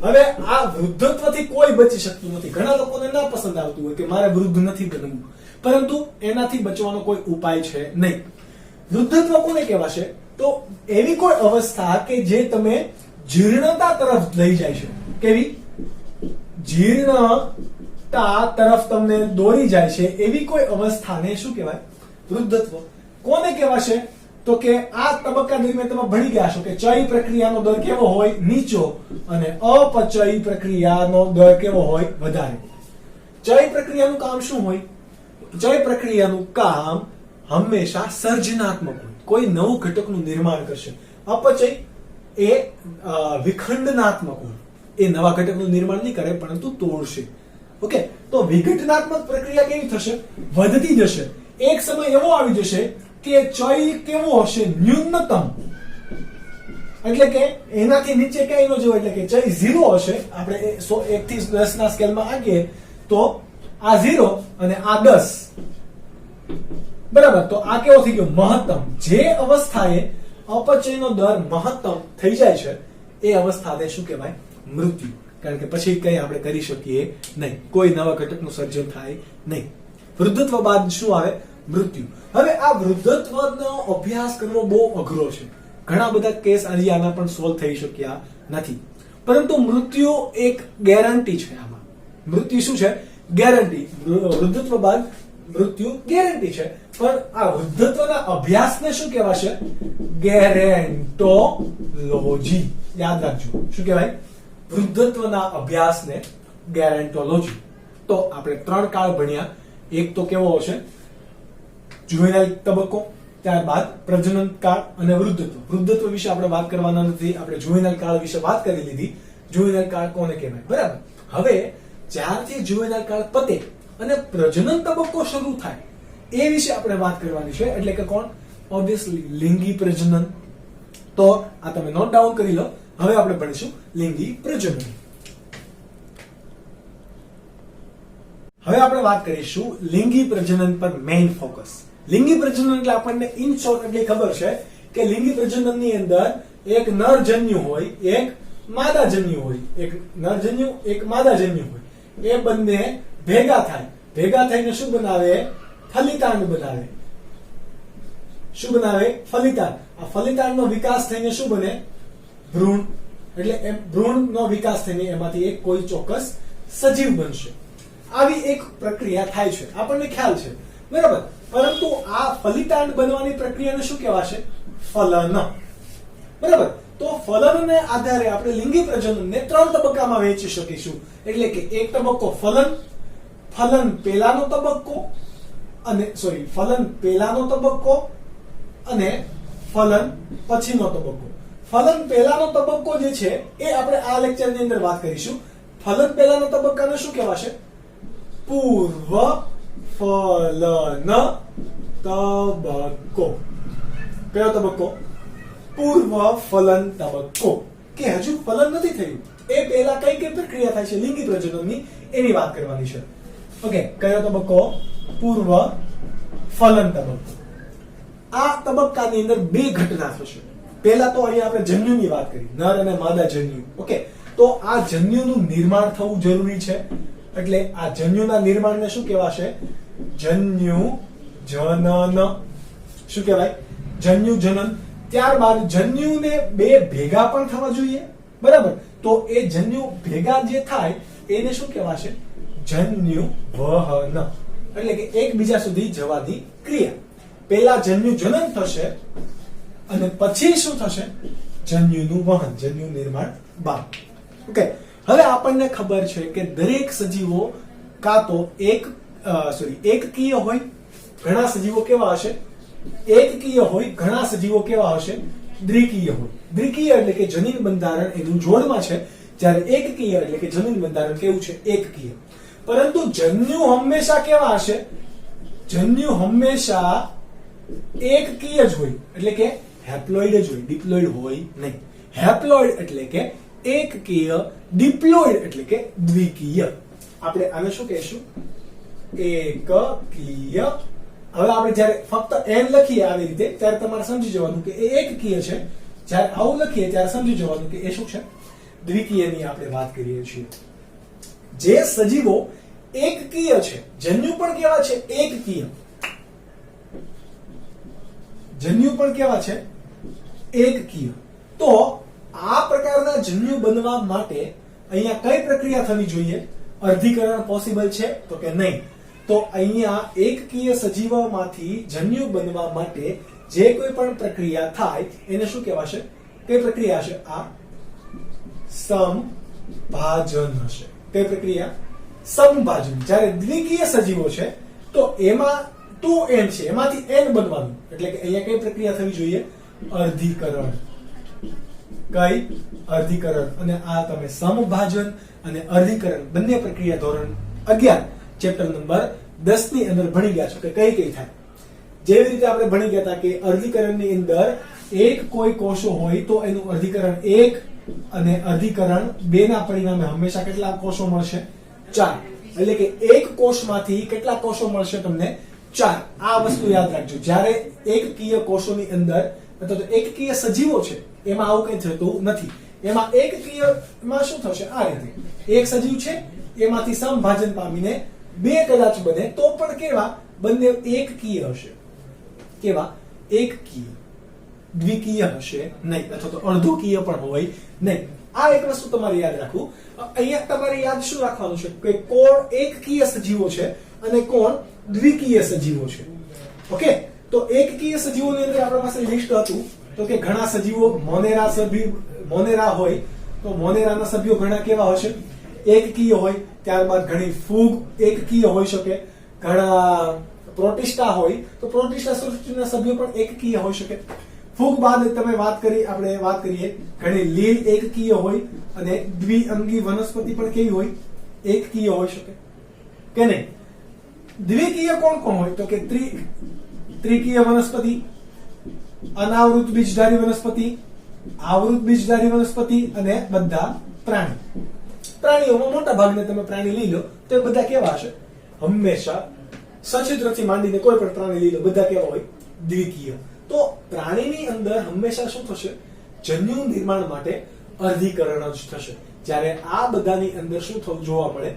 હવે આ વૃદ્ધત્વથી કોઈ બચી શકતું નથી. ઘણા લોકોને ના પસંદ આવતું હોય કે મારે વૃદ્ધ નથી બનવું, પરંતુ એનાથી બચવાનો કોઈ ઉપાય છે નહીં. વૃદ્ધત્વ કોને કહેવાશે? તો એવી કોઈ અવસ્થા કે જે તમે જીર્ણતા તરફ લઈ જાય છે. કેવી? જીર્ણતા તરફ તમને દોરી જાય છે એવી કોઈ અવસ્થાને શું કહેવાય? વૃદ્ધત્વ. કોને કહેવાશે? તો કે આ તબક્કા દરમિયાન તમે ભણી ગયા છો કે ચય પ્રક્રિયાનો દર કેવો હોય? નીચો. અને અપચય પ્રક્રિયાનો દર કેવો હોય? વધારે. ચય પ્રક્રિયાનું કામ શું હોય? ચય પ્રક્રિયાનું કામ હંમેશા સર્જનાત્મક હોય. કોઈ નવું ઘટકનું નિર્માણ કરશે. અપચય એ વિખંડનાત્મક હોય. એ નવા ઘટકનું નિર્માણ નહીં કરે પરંતુ તોડશે. ઓકે, તો વિઘટનાત્મક પ્રક્રિયા કેવી થશે? વધતી જશે. એક સમય એવો આવી જશે કે ચય કેવો હશે? ન્યૂનતમ. એટલે કે એનાથી નીચે કઈ ન જવું. એટલે કે ચય 0 હશે. આપણે 1 થી 10 ના સ્કેલમાં આગીએ તો આ 0 અને આ 10. બરાબર. તો આ કેવો થઈ ગયો? મહત્તમ. જે અવસ્થાએ અપચયનો દર મહત્તમ થઈ જાય છે એ અવસ્થાને શું કહેવાય? મૃત્યુ. કારણ કે પછી કઈ આપણે કરી શકીએ નહીં, કોઈ નવા ઘટકનું સર્જન થાય નહીં. વૃદ્ધત્વ બાદ શું આવે? મૃત્યુ. હવે આ વૃદ્ધત્વનો અભ્યાસ કરવો બહુ અઘરો છે. ઘણા બધા કેસ આજે આના પણ સોલ્વ થઈ શક્યા નથી. પરંતુ મૃત્યુ એક ગેરંટી છે. આમાં મૃત્યુ શું છે? ગેરંટી. વૃદ્ધત્વ બાદ મૃત્યુ ગેરંટી છે. પણ આ વૃદ્ધત્વના અભ્યાસને શું કહેવાશે? ગેરેન્ટોલોજી. યાદ રાખજો. શું કહેવાય? વૃદ્ધત્વના અભ્યાસને ગેરેન્ટોલોજી. તો આપણે 3 કાળ ભણ્યા. એક તો કેવો હશે? જુવેનાઇલ તબક્કો, ત્યારબાદ પ્રજનન કાળ અને વૃદ્ધત્વ. વૃદ્ધત્વ વિશે આપણે વાત કરવાના નથી. આપણે જુવેનાઇલ કાળ વિશે વાત કરી લીધી. જુવેનાઇલ કાળ કોને કહેવાય? બરાબર. હવે જ્યારથી જુવેનાઇલ કાળ પતે અને પ્રજનન તબક્કો શરૂ થાય એ વિશે આપણે વાત કરવાની છે. એટલે કે કોણ? ઓબ્વિયસલી લિંગી પ્રજનન. તો આ તમે નોટ ડાઉન કરી લો. હવે આપણે ભણીશું લિંગી પ્રજનન. હવે આપણે વાત કરીશું લિંગી પ્રજનન પર મેઇન ફોકસ. લિંગી પ્રજનન એટલે આપણને ઇન શોર્ટ એટલી ખબર છે કે લિંગી પ્રજનનની અંદર એક નરજન્યુ હોય, એક માદાજન્યુ હોય. એક નરજન્યુ, એક માદાજન્યુ હોય. એ બંને ભેગા થાય. ભેગા થઈને શું બનાવે? ફલિતાંડ બનાવે. શું બનાવે? ફલિતાંડ. આ ફલિતાંડનો વિકાસ થઈને શું બને? ભ્રૂણ. એટલે એ ભ્રૂણનો વિકાસ થઈને એમાંથી એક કોઈ ચોક્કસ સજીવ બનશે. આવી એક પ્રક્રિયા થાય છે, આપણને ખ્યાલ છે, બરાબર. પરંતુ આ ફલિતાંડ બનવાની પ્રક્રિયાને શું કહેવાશે? ફલન. બરાબર. તો ફલનને આધારે આપણે લિંગી પ્રજનનને 3 તબક્કામાં વહેંચી શકીશું. એટલે કે એક તબક્કો ફલન, ફલન પહેલાનો તબક્કો અને ફલન પહેલાનો તબક્કો અને ફલન પછીનો તબક્કો. ફલન પહેલાનો તબક્કો જે છે એ આપણે આ લેક્ચરની અંદર વાત કરીશું. ફલન પહેલાનો તબક્કાને શું કહેવાશે? પૂર્વ ફલન તબક્કો. કયો તબક્કો? પૂર્વ ફલન તબક્કો. કે હજુ ફલન નથી થયું એ પહેલા કઈ કઈ પ્રક્રિયા થાય છે લિંગી પ્રજનનની એની વાત કરવાની છે. ઓકે, કયો તબક્કો? પૂર્વ ફલન તબક્કો. આ તબક્કાની અંદર 2 ઘટના થશે. પહેલા તો અહીંયા આપણે જન્યુની વાત કરી, નર અને માદા જન્યુ. ઓકે, તો આ જન્યુનું નિર્માણ થવું જરૂરી છે. એટલે આ જન્યુના નિર્માણને શું કહેવાશે? જન્યુ જનન. શું કહેવાય? જન્યુ જનન. ત્યારબાદ જન્યુને 2 ભેગા પણ થવા જોઈએ, બરાબર. તો એ જન્યુ ભેગા જે થાય એને શું કહેવાશે? જન્યુ વહન. એટલે કે એકબીજા સુધી જવાની ક્રિયા. પહેલા જન્યુ જનન થશે અને પછી શું થશે? જન્યુનું વહન, જન્યુ નિર્માણ બાદ. ઓકે, હવે આપણને ખબર છે કે દરેક સજીવો કાં તો એકકીય હોય, ઘણા સજીવો કેવા હશે? એકકીય હોય, ઘણા સજીવો કેવા હશે? દ્વિકીય હોય. દ્વિકીય એટલે કે જનીન બંધારણ એનું જોડમાં છે, જ્યારે એકકીય એટલે કે જનીન બંધારણ કેવું છે? એકકીય. પરંતુ જન્યુ હંમેશા કેવા હશે? જન્યુ હંમેશા એકકીય જ હોય. એટલે કે હેપ્લોઇડ જ હોય, ડિપ્લોઇડ હોય નહીં. હેપ્લોઇડ એટલે કે એકકીય, ડિપ્લોઇડ એટલે કે દ્વિકીય. આપણે આને શું કહીશું? એકકીય. હવે આપણે જ્યારે ફક્ત n લખીએ આવી રીતે ત્યારે તમારે સમજી જવાનું કે એ એકકીય છે. જ્યારે આવું લખીએ ત્યારે સમજી જવાનું કે એ શું છે? દ્વિકીયની આપણે વાત કરીએ છીએ. જે સજીવો એકકીય છે, જન્યુ પણ કેવા છે? એકકીય. જન્યુ પણ કેવા છે? એકકીય. તો આ પ્રકારના જન્યુ બનવા માટે અહીંયા કઈ પ્રક્રિયા થવી જોઈએ? અર્ધીકરણ પોસિબલ છે? તો કે નહીં. તો અહીંયા એકકીય સજીવોમાંથી જન્યુ બનવા માટે જે કોઈ પણ પ્રક્રિયા થાય એને શું કહેવાશે? કઈ પ્રક્રિયા હશે? આ સમભાજન હશે. કઈ પ્રક્રિયા? સમભાજન. જ્યારે દ્વિકીય સજીવો છે તો એમાં 2n છે, એમાંથી n બનવાનું. એટલે કે અહીંયા કઈ પ્રક્રિયા થવી જોઈએ? અર્ધીકરણ. કઈ? અર્ધીકરણ. અને આ તમે સમભાજન અને અર્ધીકરણ બંને પ્રક્રિયા ધોરણ 11 ચેપ્ટર નંબર 10 ની અંદર ભણી ગયા છો કે કઈ કઈ થાય. જેવી રીતે આપણે ભણી ગયા હતા કે અર્ધીકરણની અંદર એક કોઈ કોષો હોય તો એનું અર્ધીકરણ 1 અને અર્ધીકરણ 2 ના પરિણામે હંમેશા કેટલા કોષો મળશે? 4. એટલે કે એક કોષમાંથી કેટલા કોષો મળશે તમને? 4. આ વસ્તુ યાદ રાખજો. જ્યારે એકકીય કોષોની અંદર અથવા તો એકકીય સજીવો છે એમાં આવું કઈ થતું નથી. એમાં એકકીયમાં શું થશે? આ રીતે એક સજીવ છે એમાંથી સમભાજન પામીને 2 કદાચ બને તો પણ કેવા? બંને એકકીય હશે. કેવા? એકકીય. દ્વિકીય હશે નહીં, અથવા તો અર્ધોકીય પણ હોય નહીં. આ એક વસ્તુ તમારે યાદ રાખવું. અહીંયા તમારે યાદ શું રાખવાનું છે કે કોણ એકકીય સજીવો છે અને કોણ દ્વિકીય સજીવો છે. ઓકે, તો એકકીય સજીવોની અંદર આપણા પાસે લિસ્ટ હતું તો કે ઘણા સજીવો મોનેરા હોય તો મોનેરાના સભ્યો ઘણા કેવા હશે? એકકીય હોય. ત્યારબાદ ઘણી ફૂગ એકકીય હોઈ શકે. ઘણા પ્રોટિસ્ટા હોય તો પ્રોટિસ્ટા સૃષ્ટિના સભ્યો પણ એકકીય હોઈ શકે. ફૂગ બાદ તમે આપણે વાત કરીએ ઘણી લીલ એકકીય હોય અને દ્વિઅંગી વનસ્પતિ પણ કેવી હોય? એકકીય હોઈ શકે કે નહીં. દ્વિકીય કોણ કોણ હોય? તો કે ત્રિકીય વનસ્પતિ, અનાવૃત બીજધારી વનસ્પતિ, આવૃત બીજધારી વનસ્પતિ અને બધા પ્રાણી. પ્રાણીઓમાં મોટા ભાગને તમે પ્રાણી લઈ લો તો એ બધા કેવા હશે? હંમેશા સછિદ્રથી માંડીને કોઈ પણ પ્રાણી લઈ લો, બધા કેવા હોય? દ્વિકીય. તો પ્રાણીની અંદર હંમેશા શું થશે? જન્યુ નિર્માણ માટે અર્ધીકરણ જ થશે. જ્યારે આ બધાની અંદર શું થવું જોવા મળે?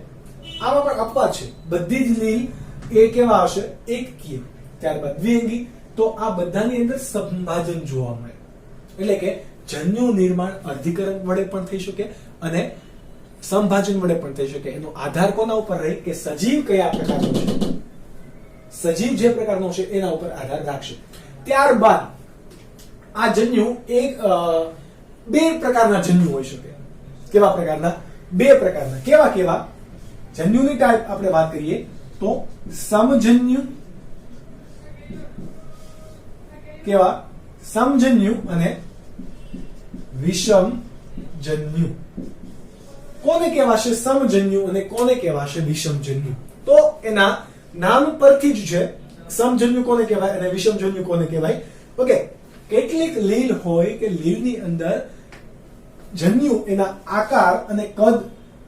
આમાં પણ અપવાદ છે. બધી જ લીલ એ કેવા હશે? એકકીય. ત્યારબાદ દ્વિઅંગી. તો આ બધાની અંદર સંભાજન જોવા મળે. એટલે કે જન્યુ નિર્માણ અર્ધીકરણ વડે પણ થઈ શકે અને સંભાજન વડે પણ થઈ શકે. એનો આધાર કોના ઉપર રહે? કે સજીવ કયા પ્રકારનો છે. સજીવ જે પ્રકારનો છે એના ઉપર આધાર રાખશે. ત્યારબાદ આ જન્યુ બે પ્રકારના જન્યુ હોઈ શકે. કેવા પ્રકારના? બે પ્રકારના. કેવા કેવા? જન્યુની ટાઈપ આપણે વાત કરીએ તો સમજન્યુ, કેવા? સમજન્યુ અને વિષમજન્યુ. કોને કહેવાશે સમજન્યુ અને કોને કહેવાશે વિષમજન્યુ? તો એના નામ પરથી જ છે સમજન્યુ કોને કહેવાય અને વિષમજન્યુ કોને કહેવાય. ઓકે, કેટલીક લીલ હોય કે લીલની અંદર જન્યુ એના આકાર અને કદ,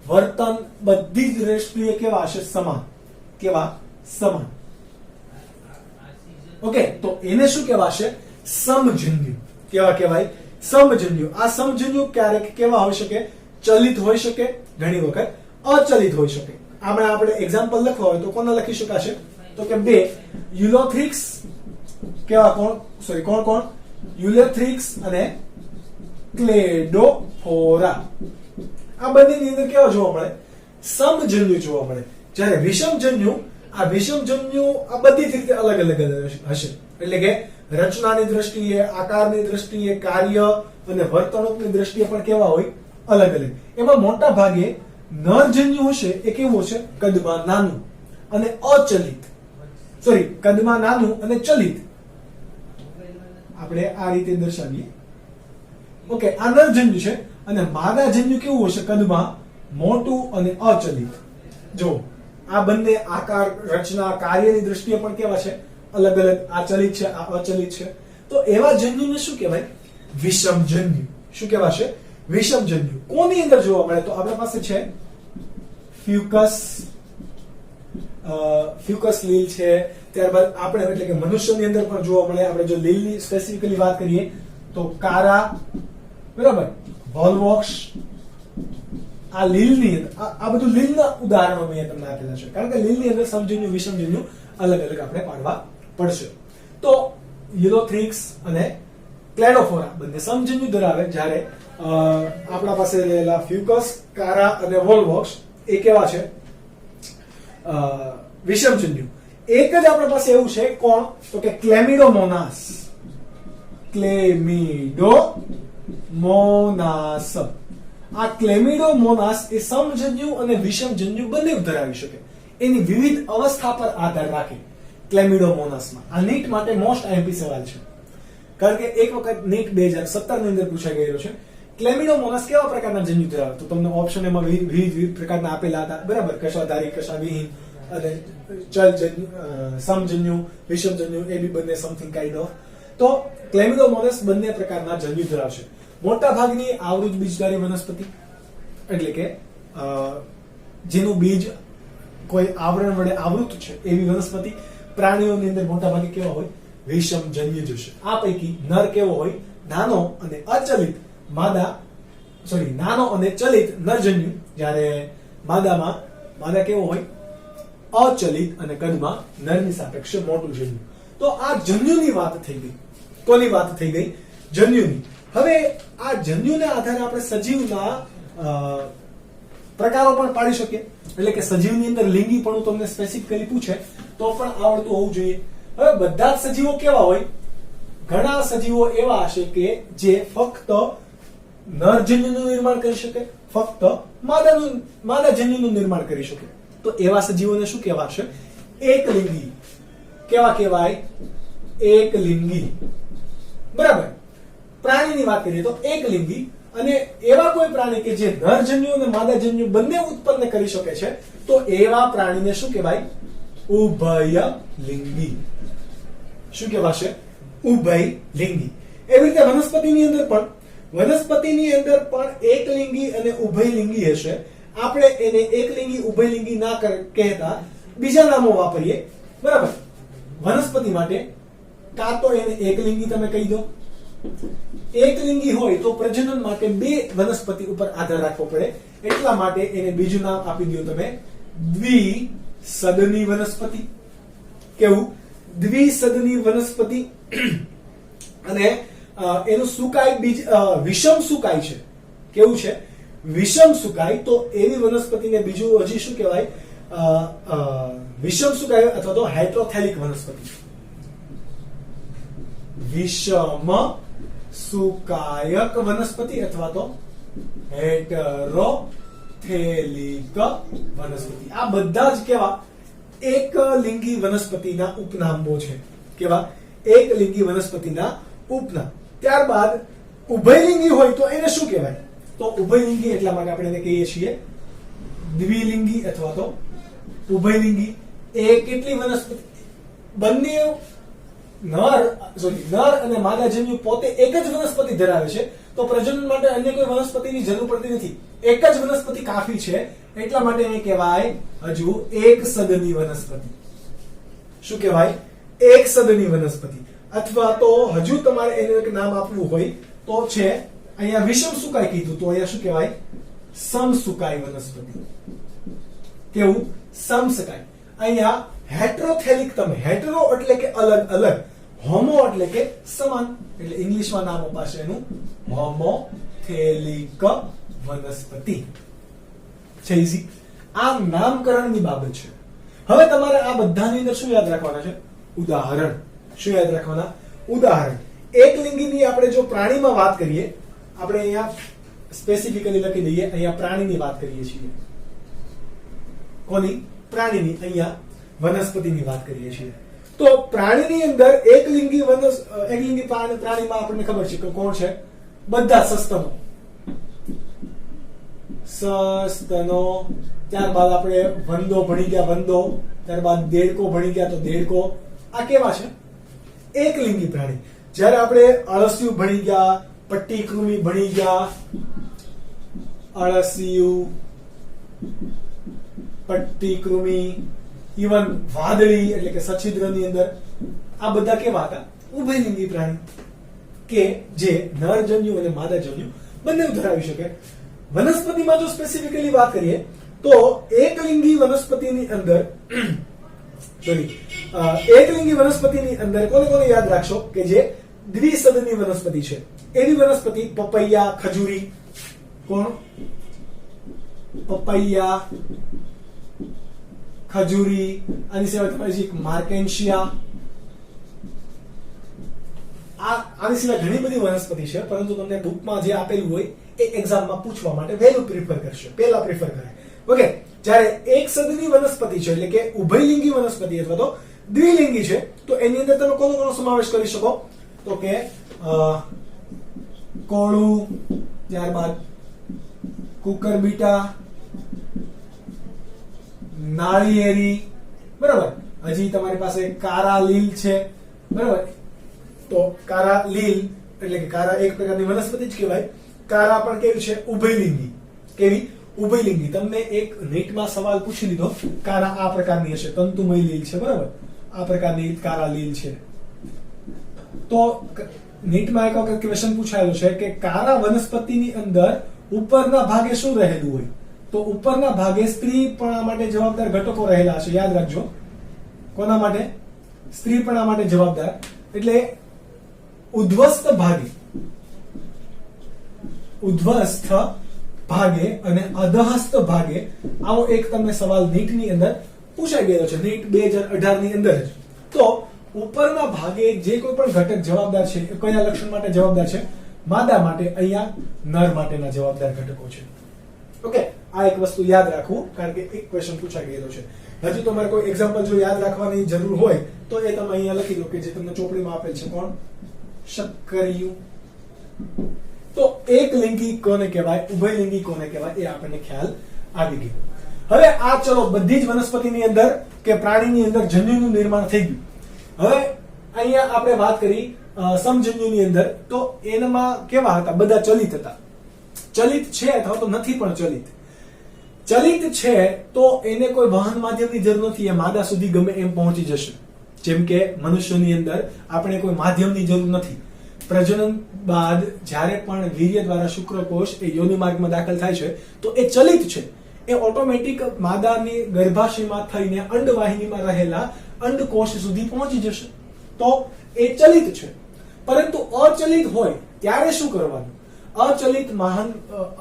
વર્તન બધી જ દ્રષ્ટિએ કેવા હશે? સમાન. કેવા? સમાન. ઓકે, તો એને શું કહેવાશે? સમજન્યુ. કેવા કહેવાય? સમજન્યુ. આ સમજન્યુ ક્યારેક કેવા હોઈ શકે? ચલિત હોઈ શકે, ઘણી વખત અચલિત હોઈ શકે. આપણે એક્ઝામ્પલ લખવા હોય તો કોને લખી શકાશે? તો કે બે યુલોથ્રિક્સ. કેવા? કોણ? યુલોથ્રિક્સ અને ક્લેડોફોરા. આ બંનેની અંદર કેવા જોવા મળે? સમજન્યુ જોવા મળે. જ્યારે વિષમજન્યુ, આ બધી જ રીતે અલગ અલગ હશે. એટલે કે રચનાની દ્રષ્ટિએ, આકારની દ્રષ્ટિએ, કાર્ય અને વર્તણૂકની દ્રષ્ટિએ પણ કેવા હોય? અલગ અલગ. એમાં મોટા ભાગે નરજન્યુ હશે એ કેવું છે? કદમાં નાનું અને અચલિત. કદમાં નાનું અને ચલિત. આપણે આ રીતે દર્શાવીએ. ઓકે, આ નરજન્યુ છે અને માદાજન્યુ કેવું હશે? કદમાં મોટું અને અચલિત. જો આ બંને આકાર, રચના, કાર્યની દ્રષ્ટિએ પણ કેવા છે? અલગ અલગ. આ ચલિત છે, આ અચલિત છે. તો એવા જન્યુને શું કહેવાય? વિષમજન્યુ. શું કહેવાશે? વિષમજન્યુ. કોની અંદર જોવા મળે? તો આપણા પાસે છે ફ્યુકસ લીલ છે. ત્યારબાદ આપણે એટલે કે મનુષ્યની અંદર પણ જોવા મળે. આપણે જો લીલની સ્પેસિફિકલી વાત કરીએ તો કારા, બરાબર, વોલવોક્સ. આ લીલની અંદર આ બધું લીલના ઉદાહરણો મેં તમને આપેલા છે. કારણ કે લીલની અંદર સમજન્યુ, વિષમજન્યુ અલગ અલગ આપણે પાડવા પડશે. તો યુલોથ્રિક્સ અને ક્લેડોફોરા બંને સમજન્યુ ધરાવે. જ્યારે આપણા પાસે રહેલા ફ્યુકસ, કારા અને વોલવોક્સ એ કેવા છે? વિષમજન્યુ. એક જ આપણા પાસે એવું છે. કોણ? તો કે ક્લેમિડોમોનાસ. ક્લેમિડોમોનાસ. આ ક્લેમિડોમોનાસ એ સમજન્યુ અને વિષમજન્યુ બંને ધરાવી શકે. એની વિવિધ અવસ્થા પર આધાર રાખે ક્લેમિડોમોનાસમાં. આ નીટ માટે મોસ્ટ આઈએમપી સવાલ છે. કારણ કે એક વખત નીટ 2017 ની અંદર પૂછાઈ ગયેલો છે. ક્લેમિડોમોનાસ કેવા પ્રકારના જન્યુ ધરાવે? તો તમને ઓપ્શન એમાં વિવિધ પ્રકારના આપેલા હતા, બરાબર. કશાધારી, કશાવિહીન અને ચલજન્યુ, સમજન્યુ, વિષમજન્યુ, એ બી બંને સમથિંગ કાઇન્ડ ઓફ. તો ક્લેમિડોમોનાસ બંને પ્રકારના જન્યુ ધરાવશે. મોટા ભાગની આવૃત બીજધારી વનસ્પતિ, એટલે કે જેનું બીજ કોઈ આવરણ વડે આવૃત છે એવી વનસ્પતિ. પ્રાણીઓની અંદર મોટા ભાગે કેવા હોય? વિષમજન્યુ જ હશે. આ પૈકી નર કેવો હોય? નાનો અને અચલિત. નાનો અને ચલિત નરજન્યુ. જ્યારે માદા કેવો હોય? અચલિત અને કદમાં નરની સાપેક્ષે મોટું જન્યુ. તો આ જન્યુની વાત થઈ ગઈ. કોની વાત થઈ ગઈ? જન્યુની. હવે આ જન્યુને આધારે આપણે સજીવના પ્રકારો પણ પાડી શકીએ. એટલે કે સજીવની અંદર લિંગીપણું તમને સ્પેસિફિકલી પૂછે તો પણ આવડતું હોવું જોઈએ. હવે બધા જ સજીવો કેવા હોય? ઘણા સજીવો એવા હશે કે જે ફક્ત નરજન્યુનું નિર્માણ કરી શકે, ફક્ત માદાજન્યુનું નિર્માણ કરી શકે. તો એવા સજીવોને શું કહેવાશે? એકલિંગી. કેવા કહેવાય? એકલિંગી. બરાબર. પ્રાણીની વાત કરીએ તો એકલિંગી. અને એવા કોઈ પ્રાણી કે જે નરજન્યુ અને માદાજન્યુ બંને ઉત્પન્ન કરી શકે છે તો એવા પ્રાણીને શું કહેવાય? ઉભયલિંગી. શું કહેવાશે? ઉભયલિંગી. એવી રીતે વનસ્પતિની અંદર પણ એકલિંગી અને ઉભયલિંગી હશે. આપણે એને એકલિંગી, ઉભયલિંગી ના કહેતા બીજા નામો વાપરીએ, બરાબર. વનસ્પતિ માટે કાં તો એને એકલિંગી તમે કહી દો, એકલિંગી હોય તો પ્રજનન માટે બે વનસ્પતિ ઉપર આધાર રાખવો પડે, એટલા માટે એને બીજું નામ આપી દો તમે દ્વિસદની વનસ્પતિ. કેવું? દ્વિસદની વનસ્પતિ. અને એનું સુકાય બીજ વિષમ સુકાય છે. કેવું છે? વિષમ સુકાય. તો એવી વનસ્પતિને બીજું હજી શું કહેવાય? વિષમ સુકાય અથવા તો હેટ્રોથેલિક વનસ્પતિ. વિષમ સુકાયક વનસ્પતિ અથવા તો હેટરોથેલિક વનસ્પતિ. આ બધા જ કેવા? એકલિંગી વનસ્પતિના ઉપનામો છે. કેવા? એકલિંગી વનસ્પતિના ઉપનામ. ત્યારબાદ ઉભયલિંગી હોય તો એને શું કહેવાય? તો ઉભયલિંગી એટલા માટે આપણે એને કહીએ છીએ દ્વિલિંગી અથવા તો ઉભયલિંગી. એ કેટલી વનસ્પતિ? બંને નર અને માદા જન્યુ પોતે એક જ વનસ્પતિ ધરાવે છે, તો પ્રજનન માટે અન્ય કોઈ વનસ્પતિની જરૂર પડતી નથી. એક જ વનસ્પતિ કાફી છે, એટલા માટે એને કહેવાય હજુ એક સદની વનસ્પતિ. શું કહેવાય? એક સદની વનસ્પતિ. અથવા તો હજુ તમારે એનું એક નામ આપવું હોય તો છે, અહીંયા વિષમ સુકાય કીધું, તો અહીંયા શું કહેવાય? સમસુકાય વનસ્પતિ. કેવું? સમસુકાય. અહીંયા હેટ્રોથેલિક. તમે હેટરો એટલે કે અલગ અલગ, હોમો એટલે કે સમાન, એટલે ઇંગ્લિશમાં નામ અપાશે એનું હોમોથેલિક વનસ્પતિ. છે ઈઝી. આ નામકરણની બાબત છે. હવે તમારે આ બધાની અંદર શું યાદ રાખવાના છે? ઉદાહરણ. શું યાદ રાખવાના? ઉદાહરણ. એકલિંગીની આપણે જો પ્રાણીમાં વાત કરીએ, આપણે અહીંયા સ્પેસિફિકલી લખી દઈએ, અહીંયા પ્રાણીની વાત કરીએ છીએ. કોની? પ્રાણીની. અહીંયા વનસ્પતિની વાત કરીએ છીએ. તો પ્રાણીની અંદર એકલિંગી પ્રાણીમાં આપણને ખબર છે કે કોણ છે? બધા સસ્તનો. સસ્તનો. ત્યારબાદ આપણે વંદો ભણી ગયા, વંદો. ત્યારબાદ દેડકો ભણી ગયા, તો દેડકો. આ કેવા છે? એકલિંગી પ્રાણી. જ્યારે આપણે અળસિયું ભણી ગયા, પટ્ટી કૃમિ ભણી ગયા, અળસિયું, પટ્ટી કૃમિ, ઇવન વાદળી એટલે કે સછિદ્રની અંદર, આ બધા કેવા હતા? ઉભયલિંગી પ્રાણી, કે જે નરજન્યુ અને માદાજન્યુ બંને ધરાવી શકે. વનસ્પતિમાં જો સ્પેસિફિકલી વાત કરીએ તો એકલિંગી વનસ્પતિની અંદર એકલિંગી વનસ્પતિની અંદર કોને કોને યાદ રાખશો કે જે દ્વિસદની વનસ્પતિ છે? એવી વનસ્પતિ પપૈયા, ખજૂરી. કોણ? પપૈયા, ખજૂરી. આની સિવાય તમારી માર્કેન્શિયા. આની સિવાય ઘણી બધી વનસ્પતિ છે, પરંતુ તમને બુકમાં જે આપેલું હોય એ એક્ઝામમાં પૂછવા માટે વહેલું પ્રિફર કરશે, પહેલા પ્રિફર કરે. ઓકે. જ્યારે એક સદની વનસ્પતિ છે એટલે કે ઉભયલિંગી વનસ્પતિ અથવા તો દ્વિલિંગી છે, તો એની અંદર તમે કોનો સમાવેશ કરી શકો? તો કે કોળું, ત્યારબાદ કુકરબીટા, નાળિયેરી. બરાબર. હજી તમારી પાસે કારા લીલ છે. બરાબર. તો કારા લીલ એટલે કે કારા એક પ્રકારની વનસ્પતિ જ કહેવાય. કારા પણ કેવી છે? ઉભયલિંગી. કેવી? ઉભયલિંગી. તમને એક નીટમાં સવાલ પૂછી લીધો, કારા આ પ્રકારની હશે, તંતુમય લીલ છે. બરાબર. આ પ્રકારની કારા લીલ છે. તો નીટમાં એક વખત ક્વેશ્ચન પૂછાયેલો છે કે કારા વનસ્પતિની અંદર ઉપરના ભાગે શું રહેલું હોય? તો ઉપરના ભાગે સ્ત્રીપણા માટે જવાબદાર ઘટકો રહેલા હશે. યાદ રાખજો. કોના માટે? સ્ત્રીપણા માટે જવાબદાર. એટલે ઉદ્ધવસ્થ ભાગે અને અધહસ્થ ભાગે આવો એક તમને સવાલ નીટની અંદર પૂછાઈ ગયેલો છે, નીટ 2018 ની અંદર જ. તો ઉપરના ભાગે જે કોઈ પણ ઘટક જવાબદાર છે એ કયા લક્ષણ માટે જવાબદાર છે? માદા માટે. અહીંયા નર માટેના જવાબદાર ઘટકો છે. ઓકે. આ એક વસ્તુ યાદ રાખવું, કારણ કે એક ક્વેશ્ચન પૂછાઈ ગયેલો છે. હજુ તમારે કોઈ એક્ઝામ્પલ જો યાદ રાખવાની જરૂર હોય તો એ તમે અહીંયા લખી દો, કે જે તમને ચોપડીમાં આપેલ છે. કોણ? શક્કરિયું. તો એકલિંગી કોને કહેવાય, ઉભયલિંગી કોને કહેવાય, એ આપણને ખ્યાલ આવી ગયો. હવે આ ચલો બધી જ વનસ્પતિની અંદર કે પ્રાણીની અંદર જન્યુનું નિર્માણ થઈ ગયું. હવે અહીંયા આપણે વાત કરી સમજન્યુની અંદર, તો એનામાં કેવા હતા? બધા ચલિત હતા. ચલિત છે અથવા તો નથી પણ ચલિત. ચલિત છે તો એને કોઈ વહન માધ્યમની જરૂર નથી, એ માદા સુધી ગમે એમ પહોંચી જશે. જેમ કે મનુષ્યની અંદર આપણે કોઈ માધ્યમની જરૂર નથી. પ્રજનન બાદ જ્યારે પણ વીર્ય દ્વારા શુક્રકોષ એ યોનિ માર્ગમાં દાખલ થાય છે તો એ ચલિત છે, એ ઓટોમેટિક માદાની ગર્ભાશયમાં થઈને અંડવાહિનીમાં રહેલા અંડકોષ સુધી પહોંચી જશે, તો એ ચલિત છે. પરંતુ અચલિત હોય ત્યારે શું કરવાનું?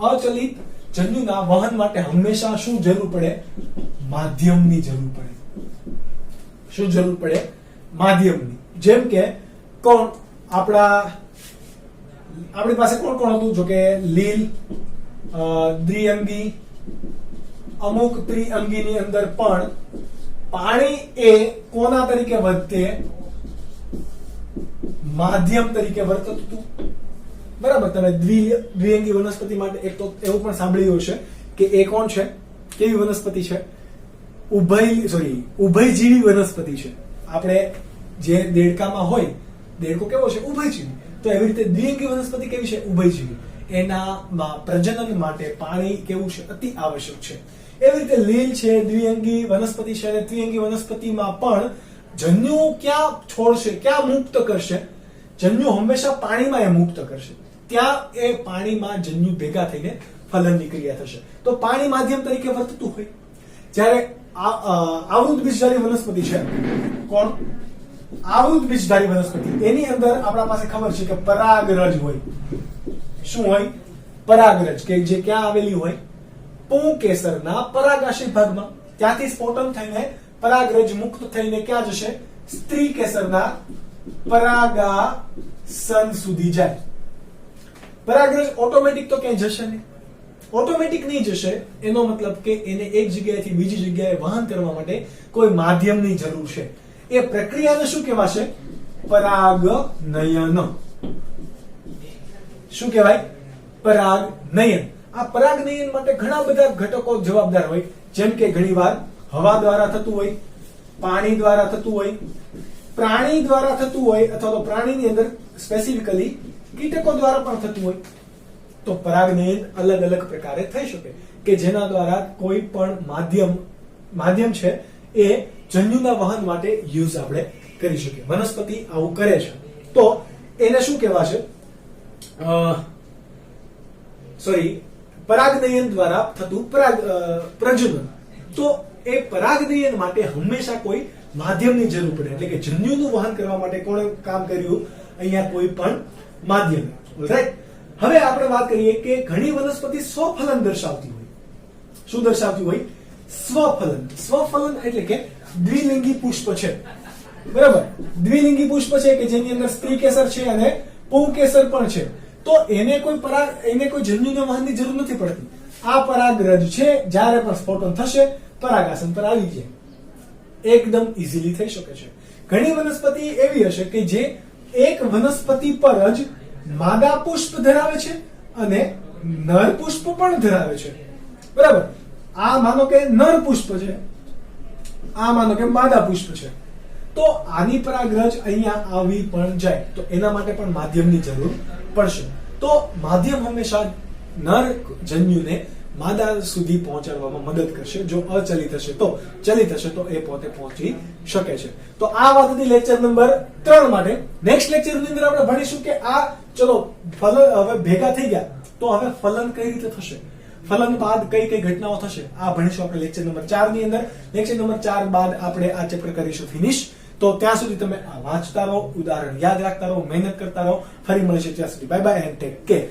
અચલિત જન્યુના વહન માટે હંમેશા શું જરૂર પડે? માધ્યમની જરૂર પડે. શું જરૂર પડે? માધ્યમની. જેમ કે કોણ આપણી પાસે કોણ કોણ હતું? જો કે લીલ, દ્વિઅંગી, અમુક ત્રિઅંગીની અંદર પણ પાણી એ કોના તરીકે વધતે? માધ્યમ તરીકે વર્તતું હતું. બરાબર. તમે દ્વિઅંગી વનસ્પતિ માટે એક તો એવું પણ સાંભળ્યું હશે કે એ કોણ છે? કેવી વનસ્પતિ છે? ઉભયજીવી વનસ્પતિ છે. આપણે જે દેડકામાં હોય, દેડકો કેવો છે? ઉભયજીવી. તો એવી રીતે દ્વિઅંગી વનસ્પતિ કેવી છે? ઉભયજીવી. એના પ્રજનન માટે પાણી કેવું છે? અતિ આવશ્યક છે. એવી રીતે લીલ છે, દ્વિઅંગી વનસ્પતિ છે, અને ત્રિઅંગી વનસ્પતિમાં પણ જન્યુ ક્યાં છોડશે, ક્યાં મુક્ત કરશે? જન્યુ હંમેશા પાણીમાં એ મુક્ત કરશે. ત્યાં એ પાણીમાં જન્યુ ભેગા થઈને ફલનની ક્રિયા થશે. તો પાણી માધ્યમ તરીકે વર્તતું હોય. જ્યારે આવૃત બીજધારી વનસ્પતિ છે, કોણ? આવૃત બીજધારી વનસ્પતિ, એની અંદર આપણા પાસે ખબર છે કે પરાગરજ હોય. શું હોય? પરાગરજ, કે જે ક્યાં આવેલી હોય? પુંકેસરના પરાગાશય ભાગમાં. ત્યાંથી સ્ફોટન થઈને પરાગરજ મુક્ત થઈને ક્યાં જશે? સ્ત્રી કેસરના પરાગાસન સુધી જાય. પરાગરજ ઓટોમેટિક તો ક્યાંય જશે નહીં, ઓટોમેટિક નહીં જશે. એનો મતલબ કે એને એક જગ્યાએથી બીજી જગ્યાએ વહન કરવા માટે કોઈ માધ્યમની જરૂર છે. એ પ્રક્રિયાને શું કહેવાશે? પરાગનયન. શું કહેવાય? પરાગનયન. આ પરાગનયન માટે ઘણા બધા ઘટકો જવાબદાર હોય. જેમ કે ઘણીવાર હવા દ્વારા થતું હોય, પાણી દ્વારા થતું હોય, પ્રાણી દ્વારા થતું હોય, અથવા તો પ્રાણીની અંદર સ્પેસિફિકલી કીટકો દ્વારા પણ થતું હોય. તો પરાગનયન અલગ અલગ પ્રકારે થઈ શકે કે જેના દ્વારા કોઈ પણ માધ્યમ છે એ જન્યુના વહન માટે યુઝ આપણે કરી શકીએ. વનસ્પતિ આવું કરે છે તો એને શું કહેવાશે? પરાગનયન દ્વારા થતું પ્રજનન. તો એ પરાગનયન માટે હંમેશા કોઈ માધ્યમની જરૂર પડે. એટલે કે જન્યુનું વહન કરવા માટે કોણે કામ કર્યું? અહીંયા કોઈ પણ માધ્યમ. રાઈટ. હવે આપણે વાત કરીએ કે ઘણી વનસ્પતિ સ્વફલન દર્શાવતી હોય. શું દર્શાવતી હોય? સ્વફલન. સ્વફલન એટલે કે દ્વિલિંગી પુષ્પ છે. બરાબર. દ્વિલિંગી પુષ્પ છે કે જેની અંદર સ્ત્રી કેસર છે અને પુંકેસર પણ છે. તો એને કોઈ જન્યુના વહનની જરૂર નથી પડતી. આ પરાગરજ છે, જ્યારે પણ સ્ફોટન થશે પરાગાસન પર આવી જાય. એકદમ ઈઝીલી થઈ શકે છે. ઘણી વનસ્પતિ એવી હશે કે જે એક વનસ્પતિ પર જ માદા પુષ્પ ધરાવે છે અને નર પુષ્પ પણ ધરાવે છે. બરાબર. આ માનો કે નર પુષ્પ છે, આ માનો કે માદા પુષ્પ છે. તો આની પરાગરજ અહીંયા આવી પણ જાય તો એના માટે પણ માધ્યમની જરૂર પડશે. તો માધ્યમ હંમેશા નર જન્યુને માદા સુધી પહોંચાડવામાં મદદ કરશે. જો અચલિત હશે તો, ચલિત હશે તો એ પોતે પહોંચી શકે છે. તો આ વાત હતી લેક્ચર નંબર 3 માટે. નેક્સ્ટ લેક્ચર ની અંદર આપણે ભણીશું કે આ ચલો ફલન હવે ભેગા થઈ ગયા તો હવે ફલન કઈ રીતે થશે, ફલન બાદ કઈ કઈ ઘટનાઓ થશે, આ ભણીશું આપણે લેક્ચર નંબર 4 ની અંદર. લેક્ચર નંબર 4 બાદ આપણે આ ચેપ્ટર કરીશું ફિનિશ. તો ત્યાં સુધી તમે આ વાંચતા રહો, ઉદાહરણ યાદ રાખતા રહો, મહેનત કરતા રહો. ફરી મળીશું ત્યાં સુધી. Bye bye and take care.